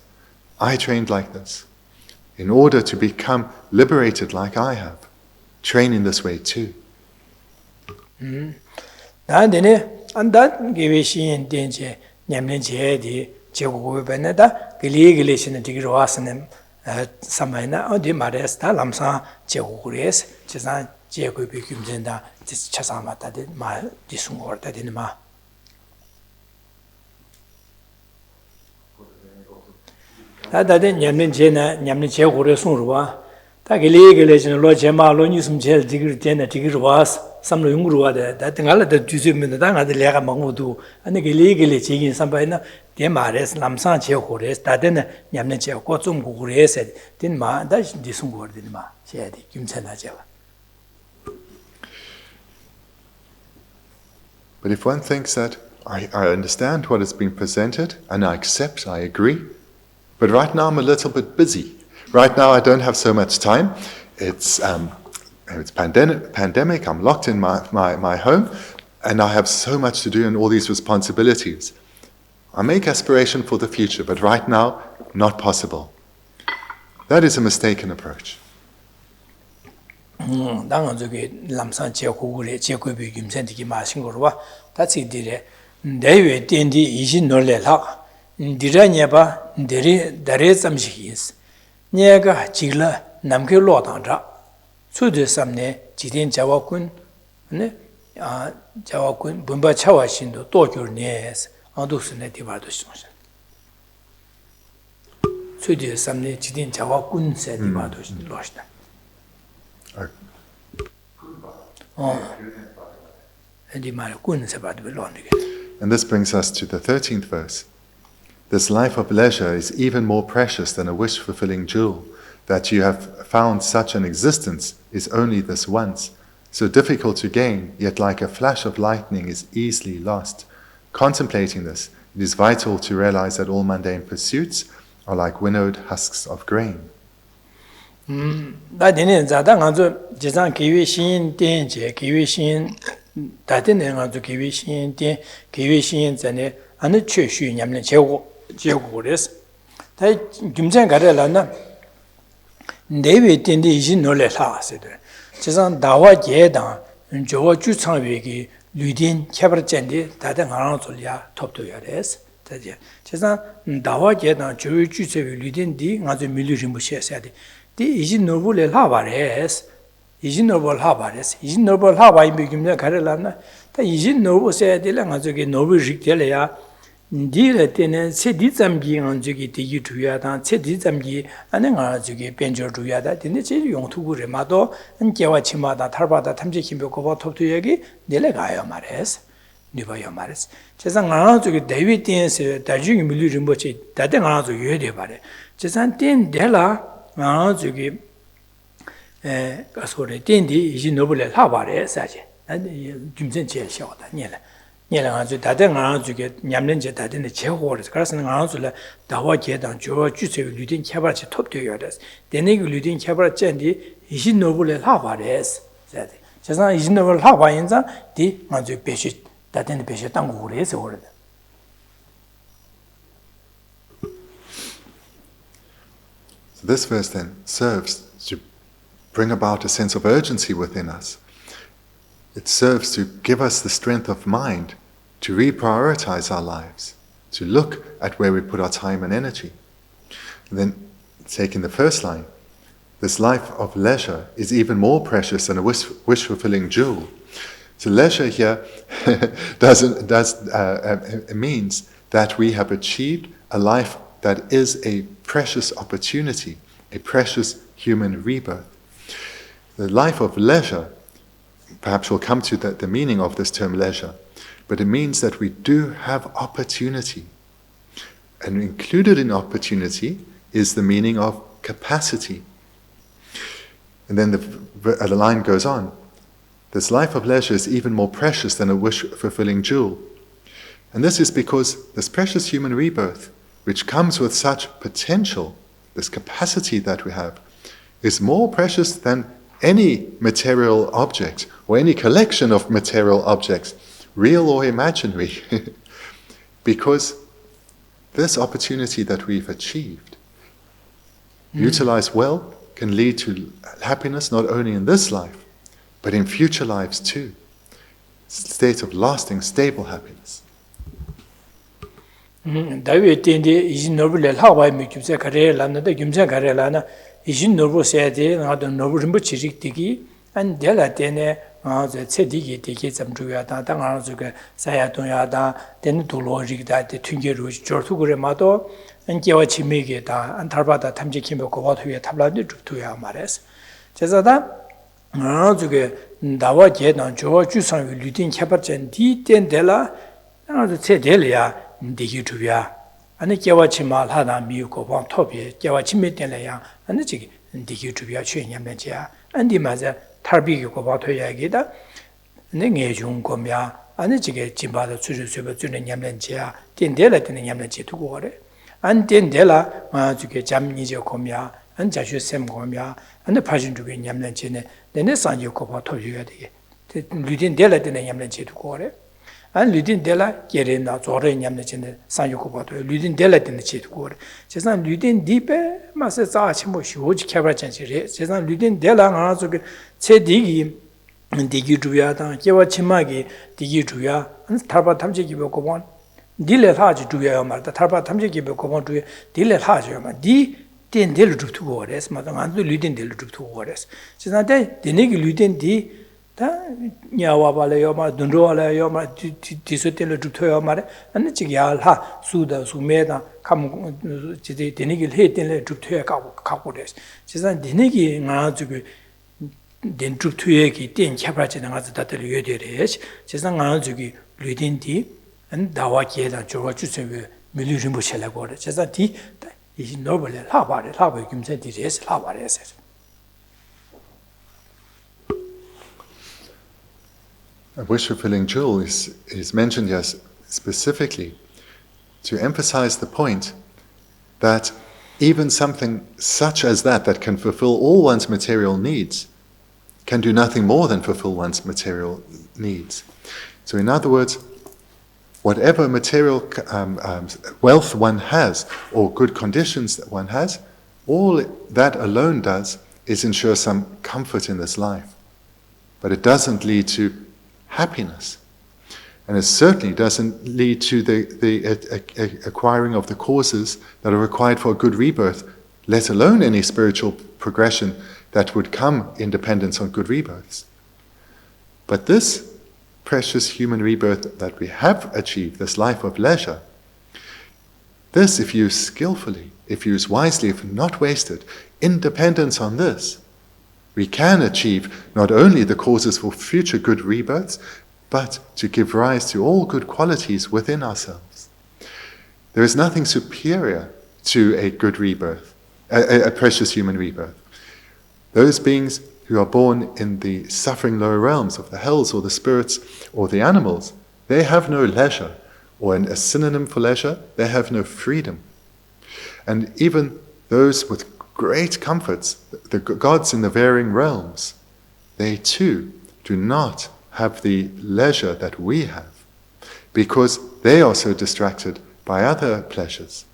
I trained like this. In order to become liberated like I have, train in this way too. 제고고베네다 길리길리시는 디기로 왔으는 삼마이나 어디 말했다 람사 제고고레스 제산 제고비 김된다 차사마다데 말 디숭고르다 되는마 다다데 냠는 제고레 숭르와 다 길리길리시는 로제마 로니스음 제일 디기르 되네 디기로 와스 삼로 용구로와데 다 등알다 주주면 다가데 내가 먹고도 아니 길리길리 지긴 삼바이나 대마레스 남상 제고레스 다데네 냠네 제고 좀 고고레스 된마 다시 디숭고르디마 제디 김찬하제와 But if one thinks that I understand what has been presented and I accept, I agree, but right now I'm a little bit busy. Right now I don't have so much time. It's pandemic, I'm locked in my home, and I have so much to do and all these responsibilities. I make aspiration for the future, but right now, not possible. That is a mistaken approach. 당은 저기 람산 제고글에 제고비 김센디기 마신 거로와 다치디레 내외 땡디 이신 놀래라 디라냐바 데리 다레 잠시히스 녀가 지라 남게 로당자 수드 삼네 지딘 자와군 네 자와군 분바 차와신도 도교르네스 아도스네 디바도 싶어서 수드 삼네 지딘 자와군 세 디바도 싶어서 And this brings us to the 13th verse. This life of leisure is even more precious than a wish-fulfilling jewel. That you have found such an existence is only this once, so difficult to gain, yet like a flash of lightning is easily lost. Contemplating this, it is vital to realize that all mundane pursuits are like winnowed husks of grain. 다데네 자당 아주 지상 기회신 된제 기회신 다데네 아주 기회신 된 기회신 전에 안에 최슈 냠는 제고그래서 다 김전 가려라나 내외 된데 이신 놀래라서들 지상 다와 제당 저와 주창외기 류딘 캐버전데 다당 하나 돌야 톱도야레스 다제 지상 다와 제당 저의 주체의 류딘디 아주 밀리림 무시해야돼 이진 노블을 하바레스 이진 노블 하바레스 이진 노블 하바이 비김네 가려라나 다 이진 노블세야 될랑 아저게 노블 직텔이야 디레 때는 세디잠기 안저기 디유투야다 세디잠기 안행아 저기 벤저투야다 근데 제 용투구레 마도 안께와 치마다 탈바다 탐지kimbe 고바 톱투 얘기 내려가요 말레스 니바요 말레스 세상 하나 저기 데비티엔스 다중이 밀리림 뭐지 다들 하나 저 유해돼 바래 세상 땐 내라 저기 가서래 땡디 이제 노블을 하바래 사지 아니 김전 제일 쉬었다 녀라 아주 다들 저기 냠는지 다들 제고를 그래서 아주라 다와 계단 저 주체 류딘 캐바치 톱되어야です데네 류딘 캐바 쩐디 이제 노블을 하바래 사지 세상 이제 노블 하바인자 디 아주 배시 다들 배시 땅고 그래서 그래 So this verse then serves to bring about a sense of urgency within us. It serves to give us the strength of mind to reprioritize our lives, to look at where we put our time and energy. And then, taking the first line, this life of leisure is even more precious than a wish-fulfilling jewel. So leisure here means that we have achieved a life that is a precious opportunity, a precious human rebirth. The life of leisure, perhaps we'll come to the meaning of this term leisure, but it means that we do have opportunity. And included in opportunity is the meaning of capacity. And then the line goes on. This life of leisure is even more precious than a wish-fulfilling jewel. And this is because this precious human rebirth, which comes with such potential, this capacity that we have, is more precious than any material object or any collection of material objects, real or imaginary, because this opportunity that we've achieved, utilized well, can lead to happiness not only in this life, but in future lives too. State of lasting, stable happiness. 다윗 때인데 이진 노블을 하와이 미규세 가래라는데 김세 가래라나 이진 노블 세대 나도 노블 좀 지직되기 안 될라 때네 아저 체디기 되게 좀 주야다 당하는 저게 사야동야다 되는 돌로직다 때 튕겨로 저투 그래마도 안께와 치매게다 안탈바다 탐지킴고 고바투에 탑라도 죽투야 말했어 제자다 저게 나와 제단 저 주상 류딘 캐버전 디텐델라 아저 체델이야 디기투야 아니 깨와치말 하나 미우고 방 톱이 깨와치메 때려야 아니 지기 디기투야 최냐면지야 안디 맞아 탈비고 바토야기다 내게 중 거면 아니 지게 진바도 추주수버 주는 냠len지야 딘데라 되는 냠len지 두고 그래 안 딘데라 주게 잠니죠 고미야 안 자슈 셈 고미야 안 파진 주게 냠len지네 내내 산지 고바 토주야 되게 류딘데라 되는 냠len지 두고 그래 안 류딘데라 게레나 조레 냠len지네 산지 고바 토 류딘데라 되는 지 두고 그래 제산 류딘 디베 마세 자치 뭐 쇼지 캐브라찬지 제산 류딘데라 가 주게 체디기 디기 주야다 개와 치마기 디기 주야 타바 탐지기 보고본 딜레 하지 주야요 말다 타바 탐지기 보고본 주야 딜레 하지요 말디 딘델 주투고 그래서 마다 안도 류딘델 주투고 그래서 지난데 디니기 류딘디 다 냐와발레요 말 dunro와레요 말 디소텔 주토요 말 아니 지야하 수다 수메다 감 지디 디니기 헤텔 주토야 가고 그래서 지난 디니기 나 주고 된 주투에기 된 캐브라지는 아주 다들 요되래시 세상 안 주기 류딘디 안 다와기에다 저거 주세요 밀리림 보실라고 그래 세상 디 이 노블에 하바래 하바 김세디레스 하바래서 A wish-fulfilling jewel is mentioned here specifically to emphasize the point that even something such as that can fulfill all one's material needs can do nothing more than fulfill one's material needs. So in other words, whatever material wealth one has or good conditions that one has, all that alone does is ensure some comfort in this life. But it doesn't lead to happiness. And it certainly doesn't lead to the acquiring of the causes that are required for a good rebirth, let alone any spiritual progression that would come in dependence on good rebirths. But this precious human rebirth that we have achieved, this life of leisure, this, if used skillfully, if used wisely, if not wasted, in dependence on this, we can achieve not only the causes for future good rebirths, but to give rise to all good qualities within ourselves. There is nothing superior to a good rebirth, a precious human rebirth. Those beings who are born in the suffering lower realms of the hells or the spirits or the animals, they have no leisure, or a synonym for leisure, they have no freedom. And even those with great comforts, the gods in the varying realms, they too do not have the leisure that we have, because they are so distracted by other pleasures.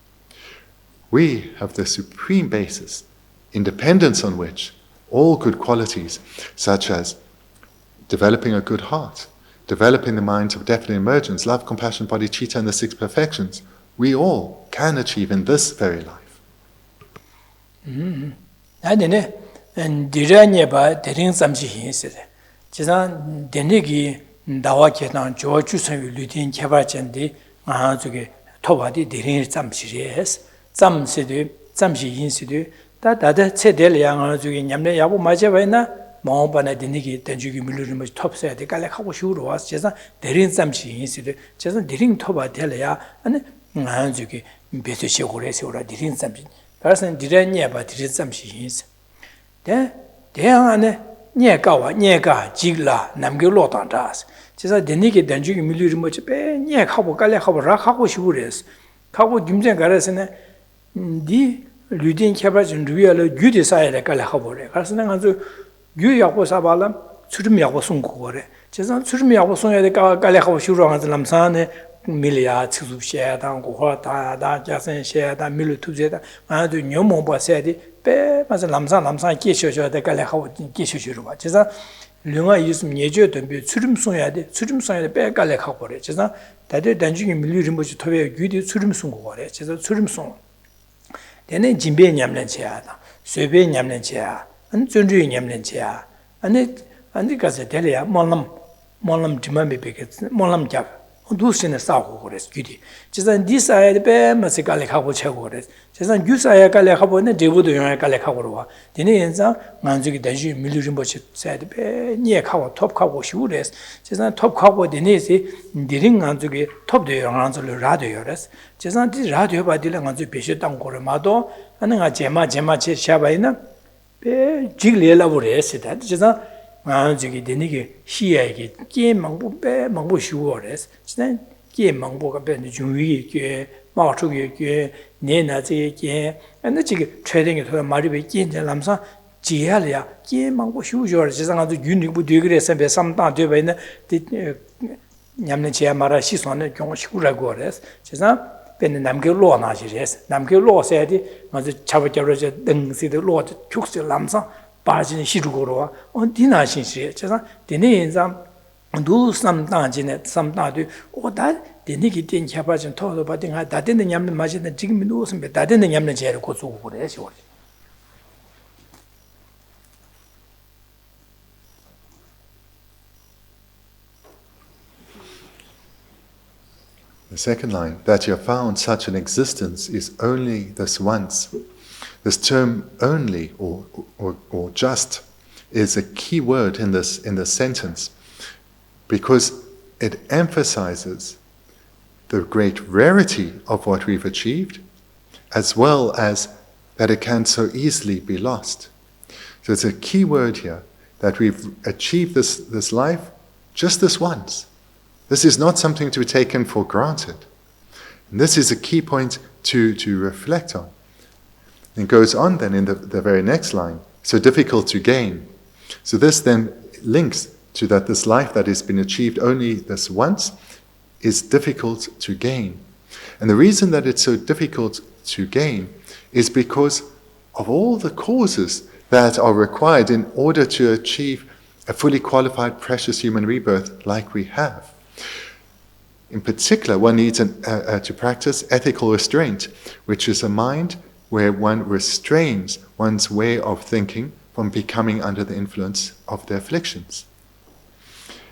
We have the supreme basis, in dependence on which all good qualities, such as developing a good heart, developing the minds of definite emergence, love, compassion, bodhicitta, and the six perfections, we all can achieve in this very life. 아니네 디라니에 봐 대ring 잠시 hin세데 지난 데니기 나와게나 조주선 류딘 개발전디 아 저게 토바디 대ring 잠시레스 잠시도 잠시 hin세도 다다다 체델 양을 저기 냠내 야고 맞아봐이나 마음반에 데니기 던주기 물르르 뭐 톱서야 돼 깔래하고 쉬우러 와서 제가 대ring 잠시 hin세도 제가 대ring 토바 될야 아니 아 저기 배수시 고래서 오라 대ring 잠시 그래서 디라니에 봐 디리 잠시 hin세 대양 안에 녀가 지글라 남겨로 단다스 제가 데니게 던주기 밀리르 뭐지 빼 녀하고 깔래하고 라하고 쉬우래서 하고 김전 가라서네 디 류딘 개발전 루야를 유디사에 깔래하고 그래 그래서 내가 아주 유야고 사발람 수름이하고 송고 그래 제가 수름이하고 송야 돼 깔래하고 쉬우러 가서 남산에 밀리아 치수시야당 고화다다 자선시야다 밀루투제다 아주 녀모바세디 빼 맞아 남산 끼셔셔야 돼 깔래하고 끼셔셔로 봐 제가 령아 있으면 예저던 비 수름송야 돼 빼 깔래하고 그래 제가 다들 단중에 밀리는 뭐지 토에 유디 수름송 그래 제가 수름송 내내 진배 냠는지야다 쇠배 냠는지야 안 존주의 냠는지야 아니 가서 될이야 몰람 지만베 몰람 잡 두스네 싸고 그랬어 규디 지산 디사에 빼면서 깔래하고 채고 그랬어 지산 유사에 깔래하고는 제부도 영에 깔래하고 와 되네 연상 만족이 되지 밀리는 것이 세대 빼 니에하고 톱하고 쉬우랬어 지산 톱하고 되네지 디링 만족이 톱도 영한절로 라디오였어 지산 디 라디오 받이랑 만족 배시 땅 거마도 하는가 제마 제 샤바이나 빼 지글려라 그랬어 지산 저기 되니게 시야에게 게 망부 빼 망부 쉬워레스 지난 게 망부가 빼는 중위 게 마초게 게 내나제 게 근데 지금 최대게 더 말이 왜 끼인데 남사 지야야 게 망부 쉬워져 지상아도 윤리부 되그래서 배 삼다 되베는 냠는 지야 말아 시선을 경우 시구라고 그래서 지상 배는 남게 로나지레스 남게 로세디 맞아 잡아져서 등시도 로 축스 남사 빠진 시루고로 어디나 신시 제가 되네 인상 누 삼다진에 삼다도 오다 되니기 된 잡아진 토도 받은 하 다되는 냠는 마시는 지금 누우선 배 다되는 냠는 제를 고수고 그래 시월 The second line, that you have found such an existence is only this once. This term only or just is a key word in this sentence because it emphasizes the great rarity of what we've achieved as well as that it can so easily be lost. So it's a key word here that we've achieved this life just this once. This is not something to be taken for granted. And this is a key point to reflect on. It goes on then in the very next line, so difficult to gain. So this then links to that this life that has been achieved only this once is difficult to gain. And the reason that it's so difficult to gain is because of all the causes that are required in order to achieve a fully qualified precious human rebirth like we have. In particular, one needs to practice ethical restraint, which is a mind where one restrains one's way of thinking from becoming under the influence of the afflictions.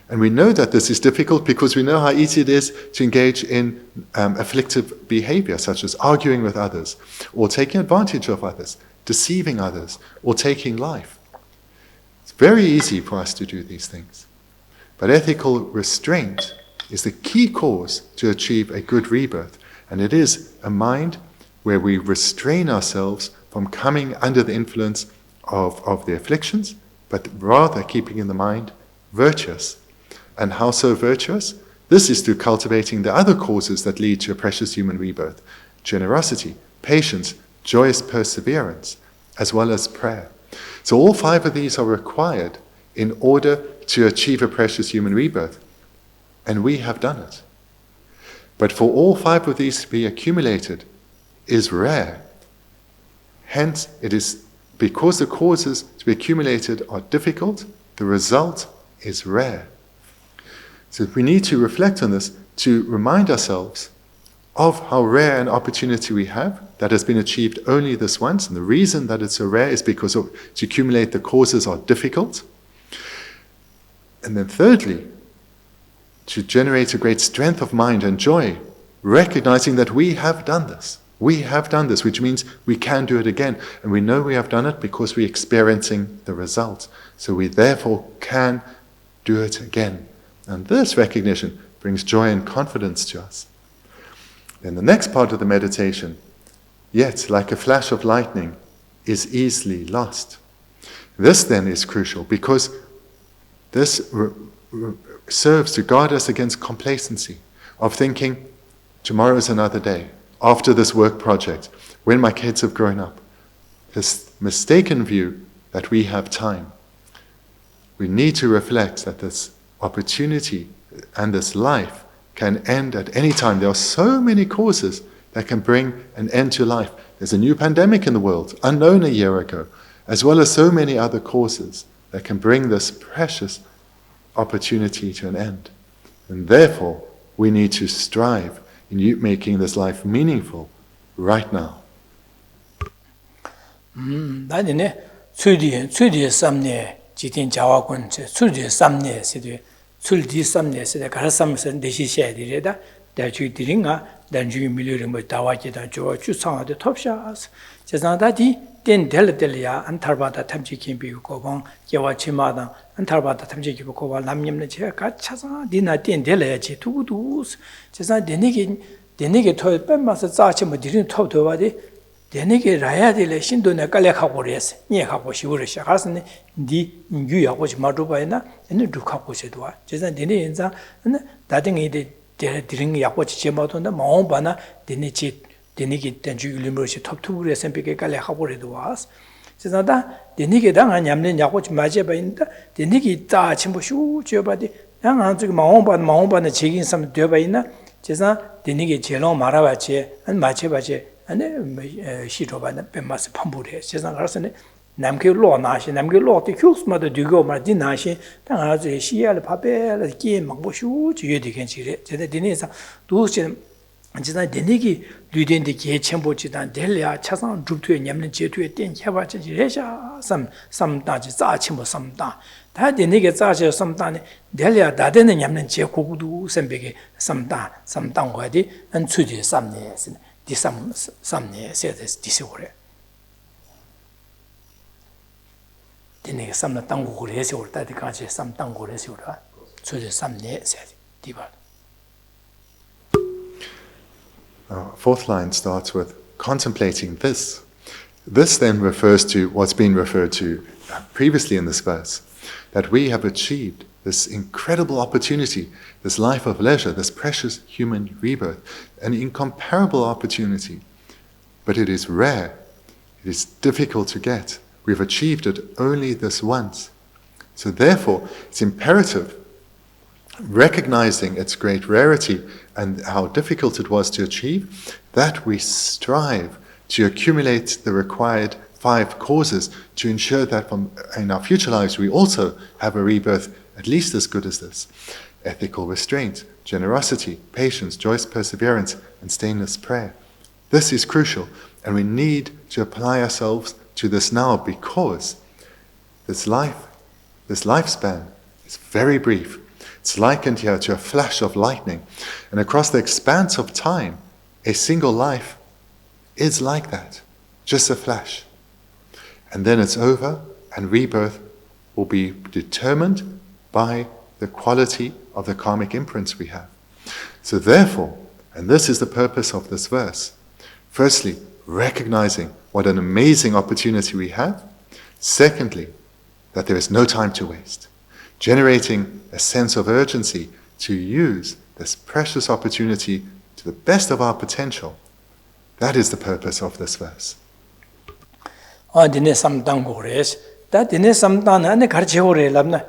And we know that this is difficult because we know how easy it is to engage in afflictive behavior, such as arguing with others, or taking advantage of others, deceiving others, or taking life. It's very easy for us to do these things. But ethical restraint is the key cause to achieve a good rebirth. And it is a mind where we restrain ourselves from coming under the influence of the afflictions, but rather keeping in the mind virtuous. And how so virtuous? This is through cultivating the other causes that lead to a precious human rebirth: generosity, patience, joyous perseverance, as well as prayer. So all five of these are required in order to achieve a precious human rebirth. And we have done it. But for all five of these to be accumulated is rare. Hence, it is because the causes to be accumulated are difficult, the result is rare. So we need to reflect on this to remind ourselves of how rare an opportunity we have that has been achieved only this once. And the reason that it's so rare is because to accumulate the causes are difficult. And then thirdly, to generate a great strength of mind and joy, recognizing that we have done this. We have done this, which means we can do it again. And we know we have done it because we're experiencing the result. So we therefore can do it again. And this recognition brings joy and confidence to us. Then the next part of the meditation, yet like a flash of lightning, is easily lost. This then is crucial because this serves to guard us against complacency of thinking, tomorrow is another day, after this work project, when my kids have grown up. This mistaken view that we have time. We need to reflect that this opportunity and this life can end at any time. There are so many causes that can bring an end to life. There's a new pandemic in the world, unknown a year ago, as well as so many other causes that can bring this precious opportunity to an end. And therefore, we need to strive in making this life meaningful right now. 나는 출디 삼내 지tin 자와군 출디 삼내 시대 출디 삼내 시대 가르삼서 내시셔야 되다. 대주들인가 단주기 밀려를 뭐 다와지다 저 주상하데 톱샤스 제자다디 덴델델이야 안탈바다 탐지킨 비고방 개와치마다 안탈바다 탐지키고 고발 남님네 제가 차사 니나 덴델야지 두두스 제자 데네게 토 뺀마서 짜치 뭐 디린 토도와디 데니게 라야딜레 신도네 깔래하고 그랬어. 니하고 시우르시 가서네 니 유야고 마루바이나 에네 두카고 세도와. 제가 데니 인자 다딩이 데링 야고 지마도나 마옴바나 데니치 데니기 땐주 유리머시 톱투브레 샘피게 깔래하고 그래도와스. 제가다 데니게 당한 냠는 야고 마제바인다. 데니기 다 침보슈 줘바디 양한 저기 마옴바는 제긴 삼 되바이나 제가 데니게 제로 말아바지 안 마체바지 아니 시도바나 뱀마스 팜부레 세상 가서네 남게 로나시 남게 로티 큐스마도 두고 마디 나시 당아지 시야를 파베를 기 막보슈 지여되겐지레 제가 디네사 두신 진짜 데니기 류된데 게 첨보지단 델야 차상 줍투에 냠는 제투에 된 해바지 레샤 삼다지 짜침보 삼다 다 데니게 짜셔 삼다네 델야 다데는 냠는 제 고구도 선배게 삼당 거디 안 추지 삼네스 삼네 세데스 디시오레 데니게 삼나 땅고를 해서 올 때까지 같이 삼땅고를 해서 올라 추지 삼네 세디 디바. Fourth line starts with contemplating this. This then refers to what's been referred to previously in this verse, that we have achieved this incredible opportunity, this life of leisure, this precious human rebirth, an incomparable opportunity. But it is rare, it is difficult to get. We've achieved it only this once. So therefore, it's imperative, recognizing its great rarity and how difficult it was to achieve, that we strive to accumulate the required 5 causes to ensure that in our future lives we also have a rebirth at least as good as this. Ethical restraint, generosity, patience, joyous perseverance, and stainless prayer. This is crucial, and we need to apply ourselves to this now, because this lifespan is very brief. It's likened here to a flash of lightning. And across the expanse of time, a single life is like that, just a flash. And then it's over, and rebirth will be determined by the quality of the karmic imprints we have. So therefore, and this is the purpose of this verse, firstly, recognizing what an amazing opportunity we have. Secondly, that there is no time to waste. Generating a sense of urgency to use this precious opportunity to the best of our potential. That is the purpose of this verse. Dine samdang gores, da dine samdang ane garchegore labna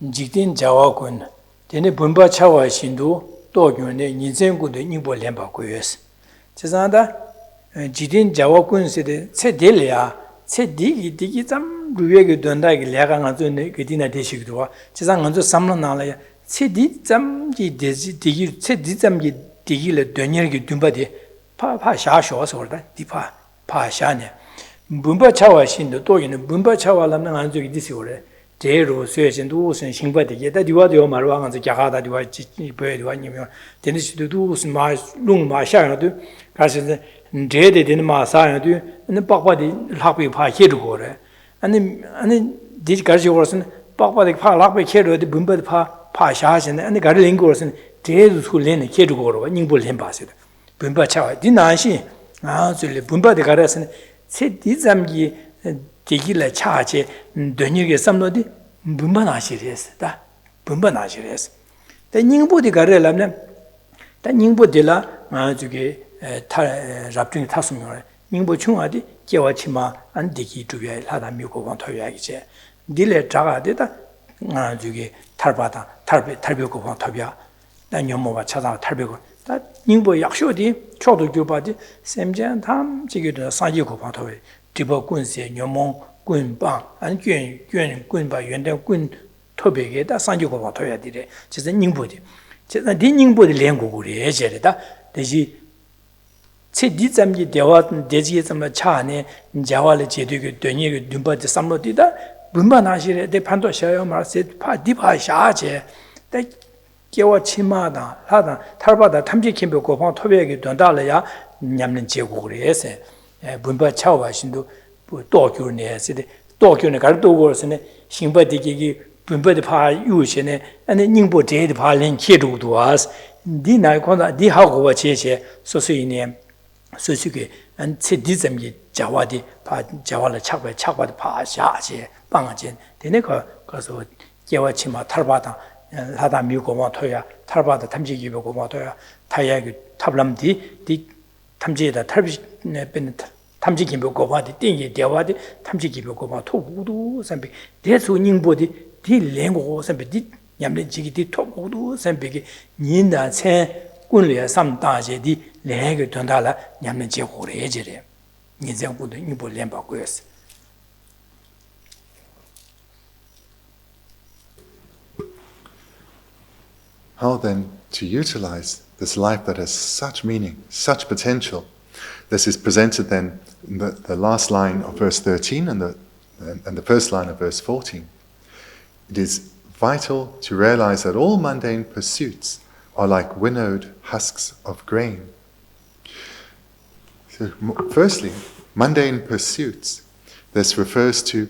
jikdin jawa kun, dine bunba chawa shindu do gyone ninsen kundu nyingbo lenpa kuyes. Chizanda jikdin jawa kun sede tse delya, tse digi zam ruwegi dondagi lega nga zo gedina deshigduwa, chizang nga zo samla nalaya, tse di zam ki digi, tse di zam ki digi le donyergi dunba di pa sha shuwa sorda, di pa sha ne. Bunba chawa shindu do gyone bunba chawa lamna nga zo gidi siwore, 제로 수행도 우선 신바되게 다 디와도 말와 가서 자가다 디와 지베디와 님이 데니스도 우선 마샤야도 가서 제데 되는 마사야도 는 빡빡이 학비 파 해르고래 아니 디지 가지 오르선 빡빡이 파 학비 해르도 분바 파샤하시네 아니 가르링 거선 제도 술레네 해르고로 님볼 햄바세도 분바 차와 디나시 아줄레 분바데 가라선 세디 잠기 되길래 차제 되니게 삼노디 분반하시레스다 분반하시레스 다 닝보디 가래라면 다 닝보딜라 아주게 타 잡중이 타스면 닝보 중화디 개와치마 안디기 두에 하다 미고건 토야기제 딜레 자가데다 아주게 탈바다 탈비고건 토야 다 연모가 찾아 탈비고 다 닝보 약쇼디 초도 교바디 샘전 탐 지게도 사지고건 토에 디버 군세 녀몽 군방 안 군바 연대 군 토백에다 산지고가 토야 되래. 진짜 닝보디. 진짜 닝보디 랭고고리 예제다. 대지 체디점기 대화 대지에 좀 차안에 자와를 제대로 되니게 눈바디 삼로디다. 분반하시래 대 판도 셔요 말세 파디파샤제. 대 개와 치마다 하다 탈바다 탐지 캠프 고방 토백에 된다려야 냠는 제고고리 예세. 분바 차와 신도 도교네 세데 도교네 가르도 거스네 신바디기 분바디 파 유시네 아니 닝보 제디 파린 키도도 와스 디나이콘다 디하고와 제제 소소이네 소식에 안 체디점이 자와디 파 자와를 착바디 파샤지 방아진 되네가 가서 개와치마 탈바다 하다 미고마 토야 탈바다 탐지기고 마토야 타야기 탑람디 디 탐지에다 탈비네 벤 탐지기고 바디 띵이 대와디 탐지기고 마 토구도 선비 대소닝보디 디 랭고 선비 디 냠레지기 디 토구도 선비기 닌다 체 군리에 삼다제디 레게 돈달라 냠레지 고래지래 니정부도 이보 렘바고였어. How then to utilize this life that has such meaning, such potential? This is presented then in the last line of verse 13 and the first line of verse 14. It is vital to realize that all mundane pursuits are like winnowed husks of grain. So, firstly, mundane pursuits. This refers to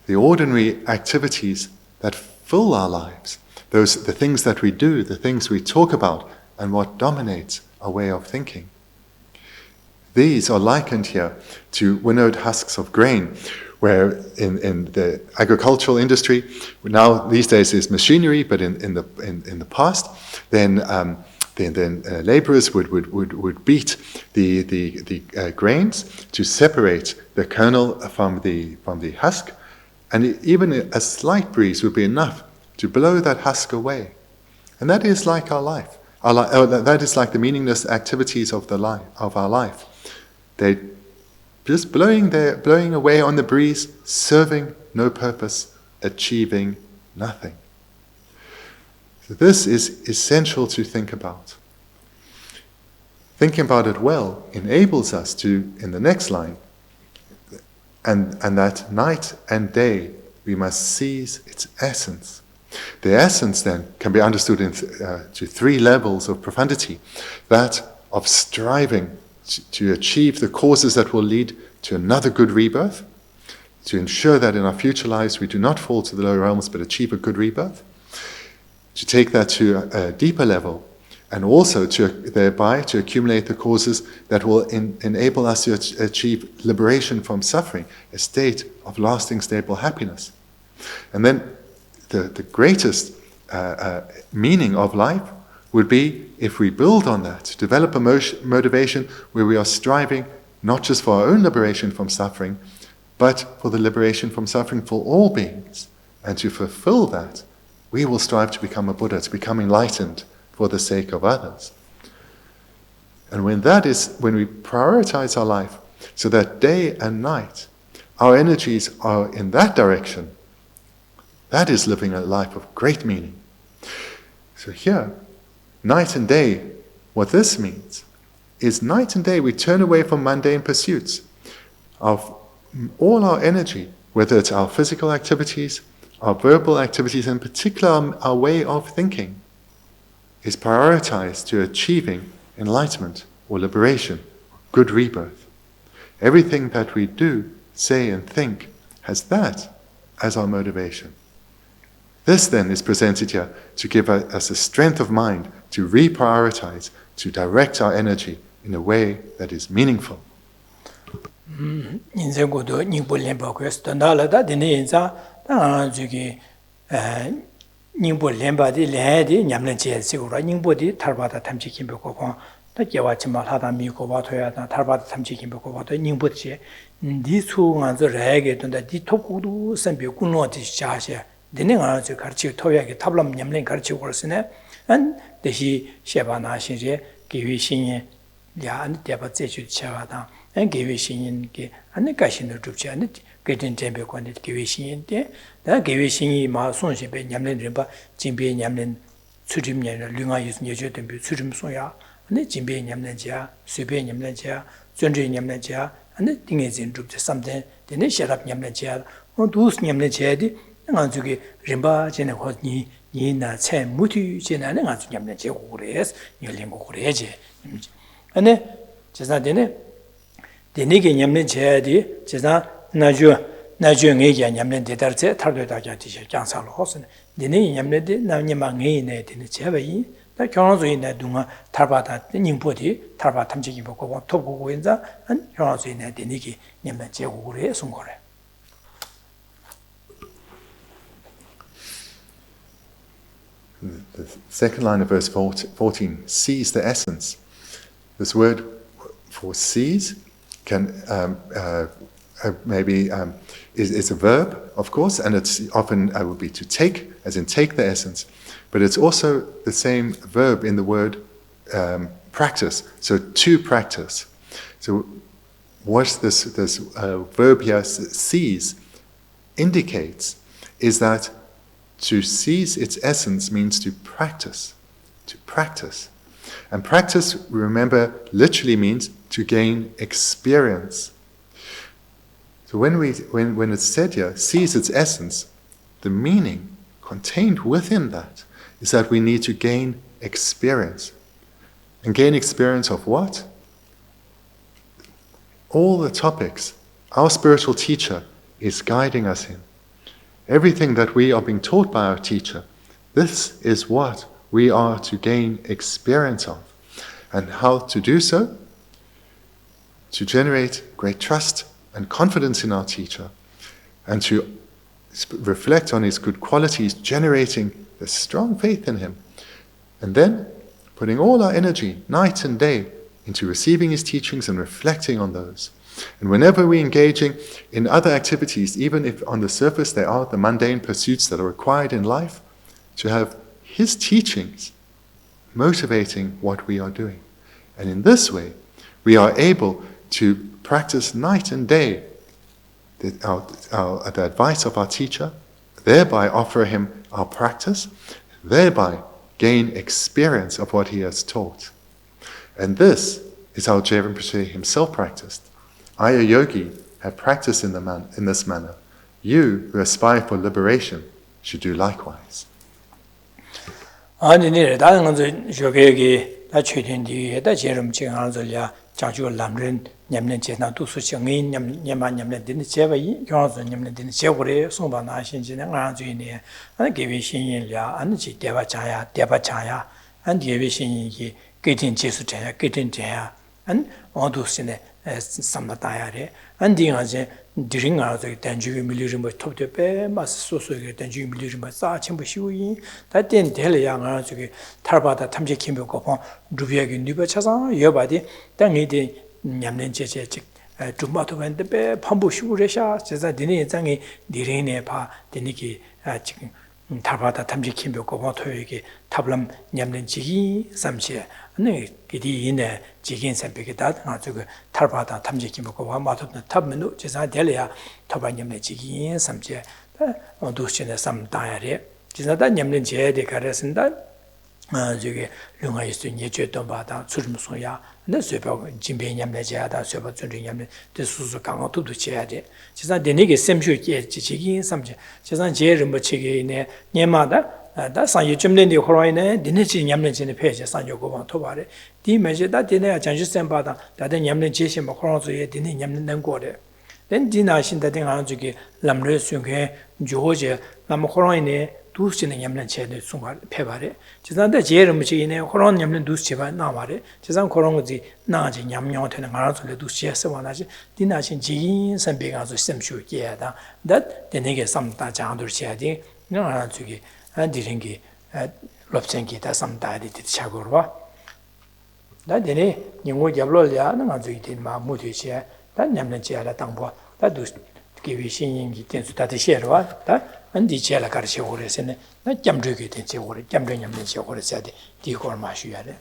the ordinary activities that fill our lives. The things that we do, the things we talk about, and what dominates our way of thinking. These are likened here to winnowed husks of grain, where in the agricultural industry, now these days is machinery, but in the past, then laborers would beat the grains to separate the kernel from the husk, and even a slight breeze would be enough to blow that husk away. And that is like our life. That is like the meaningless activities of our life. They're just blowing away on the breeze, serving no purpose, achieving nothing. So this is essential to think about. Thinking about it well enables us to, in the next line, and that night and day we must seize its essence. The essence then can be understood to three levels of profundity. That of striving to achieve the causes that will lead to another good rebirth, to ensure that in our future lives we do not fall to the lower realms but achieve a good rebirth, to take that to a deeper level, and also thereby to accumulate the causes that will enable us to achieve liberation from suffering, a state of lasting stable happiness. And then the greatest meaning of life would be if we build on that, develop a motivation where we are striving not just for our own liberation from suffering, but for the liberation from suffering for all beings. And to fulfill that, we will strive to become a Buddha, to become enlightened for the sake of others. And when we prioritize our life so that day and night, our energies are in that direction, that is living a life of great meaning. So here, night and day, what this means is night and day we turn away from mundane pursuits. All our energy, whether it's our physical activities, our verbal activities, in particular our way of thinking, is prioritized to achieving enlightenment or liberation, good rebirth. Everything that we do, say and think has that as our motivation. This then is presented here to give us a strength of mind to reprioritize, to direct our energy in a way that is meaningful. 인생고도 닝볼렘바고요. 스탄달라다 되네 인자 저기 닝볼렘바디 레디 냠는지 시고라 닝보디 탈바다 탐지김보고 다 개와치 말하다 미고 와토야다 탈바다 탐지김보고 와토 닝보지 니수가서 레게 된다 디토고도 선비 군노티 자세 되네가 저 가르치 토야게 탑람 냠는 가르치고 그러시네 안 대시 셰바나 신제 기위신이 야 대바 제주 차와다 안 기위신인게 안에 가신을 줍지 않는 그든 tembe 관계 기위신인데 다 기위신이 마 손시베 냠는 바 진비에 냠는 수림년을 류가 예저 tembe 수림 소야 안에 진비에 냠는지야 수비에 냠는지야 전주에 냠는지야 안에 딩에 진 줍지 something 되네 셔랍 냠는지야 두스 냠는지야디 나중에 림바 전에 거니 니나 체 무티 전에는 아주 냠는지 고래스 열린고 그래지 안에 제사되네 되네게 냠는지야디 제사 나중에 냠는 데다르체 탈도다자 디셔 장사로 호스네 되네 냠는데 나님만 해네 되네 제바이 다 경화주의네 동아 탈바다 닝보디 탈바 탐지기 보고 톱고 인자 한 경화주의네 되니기 님만 제국으로 해서 거래. The second line of verse 14, seize the essence. This word for seize can is a verb, of course, and it's often would be to take, as in take the essence, but it's also the same verb in the word practice, so to practice. So what this verb here, seize, indicates is that to seize its essence means to practice. And practice, remember, literally means to gain experience. So when it's said here, seize its essence, the meaning contained within that is that we need to gain experience. And gain experience of what? All the topics our spiritual teacher is guiding us in. Everything that we are being taught by our teacher, this is what we are to gain experience of. And how to do so? To generate great trust and confidence in our teacher, and to reflect on his good qualities, generating a strong faith in him. And then putting all our energy, night and day, into receiving his teachings and reflecting on those. And whenever we're engaging in other activities, even if on the surface they are the mundane pursuits that are required in life, to have his teachings motivating what we are doing. And in this way, we are able to practice night and day the advice of our teacher, thereby offer him our practice, thereby gain experience of what he has taught. And this is how Geshe Rinpoche himself practiced. I, a yogi, have practiced in this manner. You, who aspire for liberation, should do likewise. 장주 람른 냠는 제나 두수 정의 냠만 냠는 되는 제바이 경화서 냠는 되는 제고래 송바나 신진의 안주이네 안 개비 신인이야 안지 대바자야 안 개비 신인이 깨진 제수자야 깨진 제야 안 어두스네 삼바다야래 안딩아제 드링아서 단주의 밀리르 뭐 톱되베 마스 소소게 단주의 밀리르 뭐 싸침부 시우이 다된 델야가 저기 탈바다 탐지 김벽고 루비하게 니버 찾아 여바디 땅이디 냠는 제제 좀 벤데 판부 시우레샤 제자 디네 장이 니레네 바 디니기 지금 탈바다 탐지 김벽고 토요기 탑람 냠는 지기 삼시에 네 기디 이네 지긴 샘벽에 다 저거 탈바다 탐지 김벽고 마토는 탑면도 제자 델야 토바냠네 지긴 삼시에 도시네 삼다야리 제자다 냠는 제에 가르선다 저기 룡아이 수니 제도 바다 출무소야 네 쇠벽 진배냠네 제야다 쇠벽 준리냠네 대수수 강어도도 제야데 제자 데네게 샘쇼게 지긴 삼제 제자 제를 뭐 치기네 네마다 다 상유 좀된데 호라이네 디네지 냠는지네 페이지 상요고 토바레 디메제다 디네 장주센바다 다데 냠는 제시 뭐 호라조에 디네 냠는 거래 된 디나신다 된 저기 람르 수게 조제 남 호라이네 두스는 냠는 제네 숨바 페바레 지산데 제를 무치네 호란 냠는 두스체바 나와레 지산 그런 거지 나지 냠냠 되는 가라솔레 두스체서 와나지 디나신 지인 선배가서 샘쇼게야다 다 데네게 삼다 장도르시야디 나 저기 디링기 롭생기 다 삼다리 디차고르바 다 데네 닝고 잡로랴 나 저기 마 무디시야 다 냠는 제라 땅보 다 두스 기비 신인기 텐수다데 셰르와 다 안디 제라 가르치 오레세네 나 잠르게 된제 오레 잠르 냠는 제 오레세데 디고르 마슈야레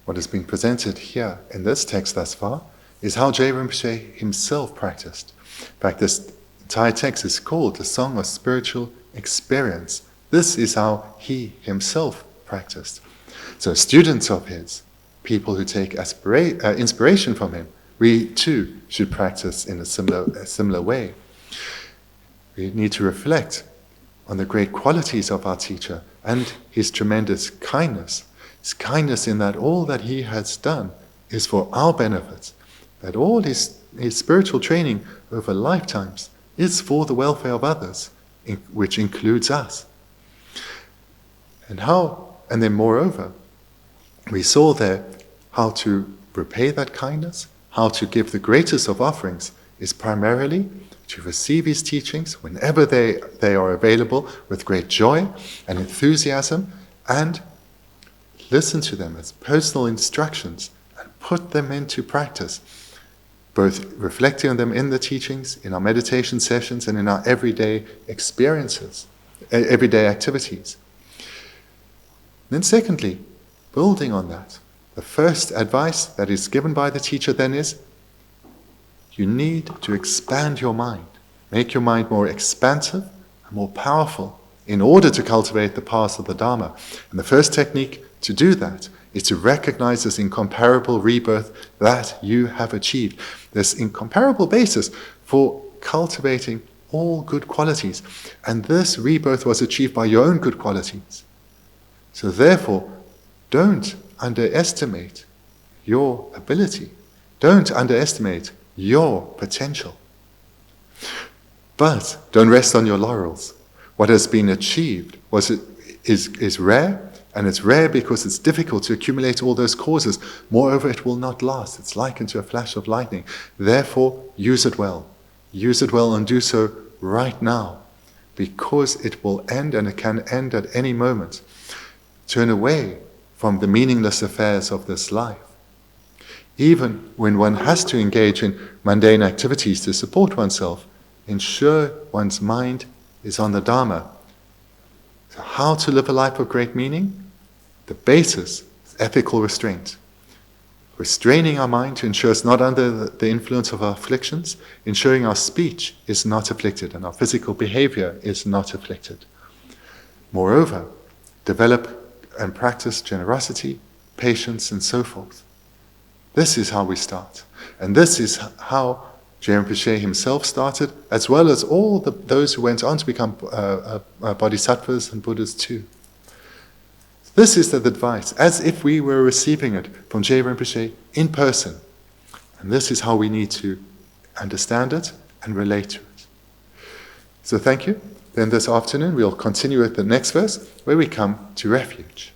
What has been presented here in this text thus far is how Geshe Rinpoche himself practiced. In fact, this entire text is called the Song of Spiritual Experience. This is how he himself practiced. So students of his, people who take inspiration from him, we too should practice in a similar way. We need to reflect on the great qualities of our teacher and his tremendous kindness. His kindness in that all that he has done is for our benefit, that all his spiritual training over lifetimes is for the welfare of others, which includes us. And then moreover, we saw there how to repay that kindness, how to give the greatest of offerings is primarily to receive his teachings whenever they are available with great joy and enthusiasm, and listen to them as personal instructions and put them into practice, both reflecting on them in the teachings, in our meditation sessions, and in our everyday experiences, everyday activities. Then secondly, building on that, the first advice that is given by the teacher then is, you need to expand your mind. Make your mind more expansive and more powerful in order to cultivate the paths of the Dharma. And the first technique to do that is to recognize this incomparable rebirth that you have achieved. This incomparable basis for cultivating all good qualities. And this rebirth was achieved by your own good qualities. So therefore, don't underestimate your ability. Don't underestimate your potential. But don't rest on your laurels. What has been achieved is rare, and it's rare because it's difficult to accumulate all those causes. Moreover, it will not last. It's likened to a flash of lightning. Therefore, use it well. Use it well and do so right now, because it will end, and it can end at any moment. Turn away from the meaningless affairs of this life. Even when one has to engage in mundane activities to support oneself, ensure one's mind is on the Dharma. So how to live a life of great meaning? The basis is ethical restraint. Restraining our mind to ensure it's not under the influence of our afflictions, ensuring our speech is not afflicted and our physical behavior is not afflicted. Moreover, develop and practice generosity, patience, and so forth. This is how we start. And this is how Geshe Rinpoche himself started, as well as all those who went on to become bodhisattvas and Buddhas too. This is the advice, as if we were receiving it from Geshe Rinpoche in person. And this is how we need to understand it and relate to it. So thank you. Then this afternoon we'll continue with the next verse, where we come to refuge.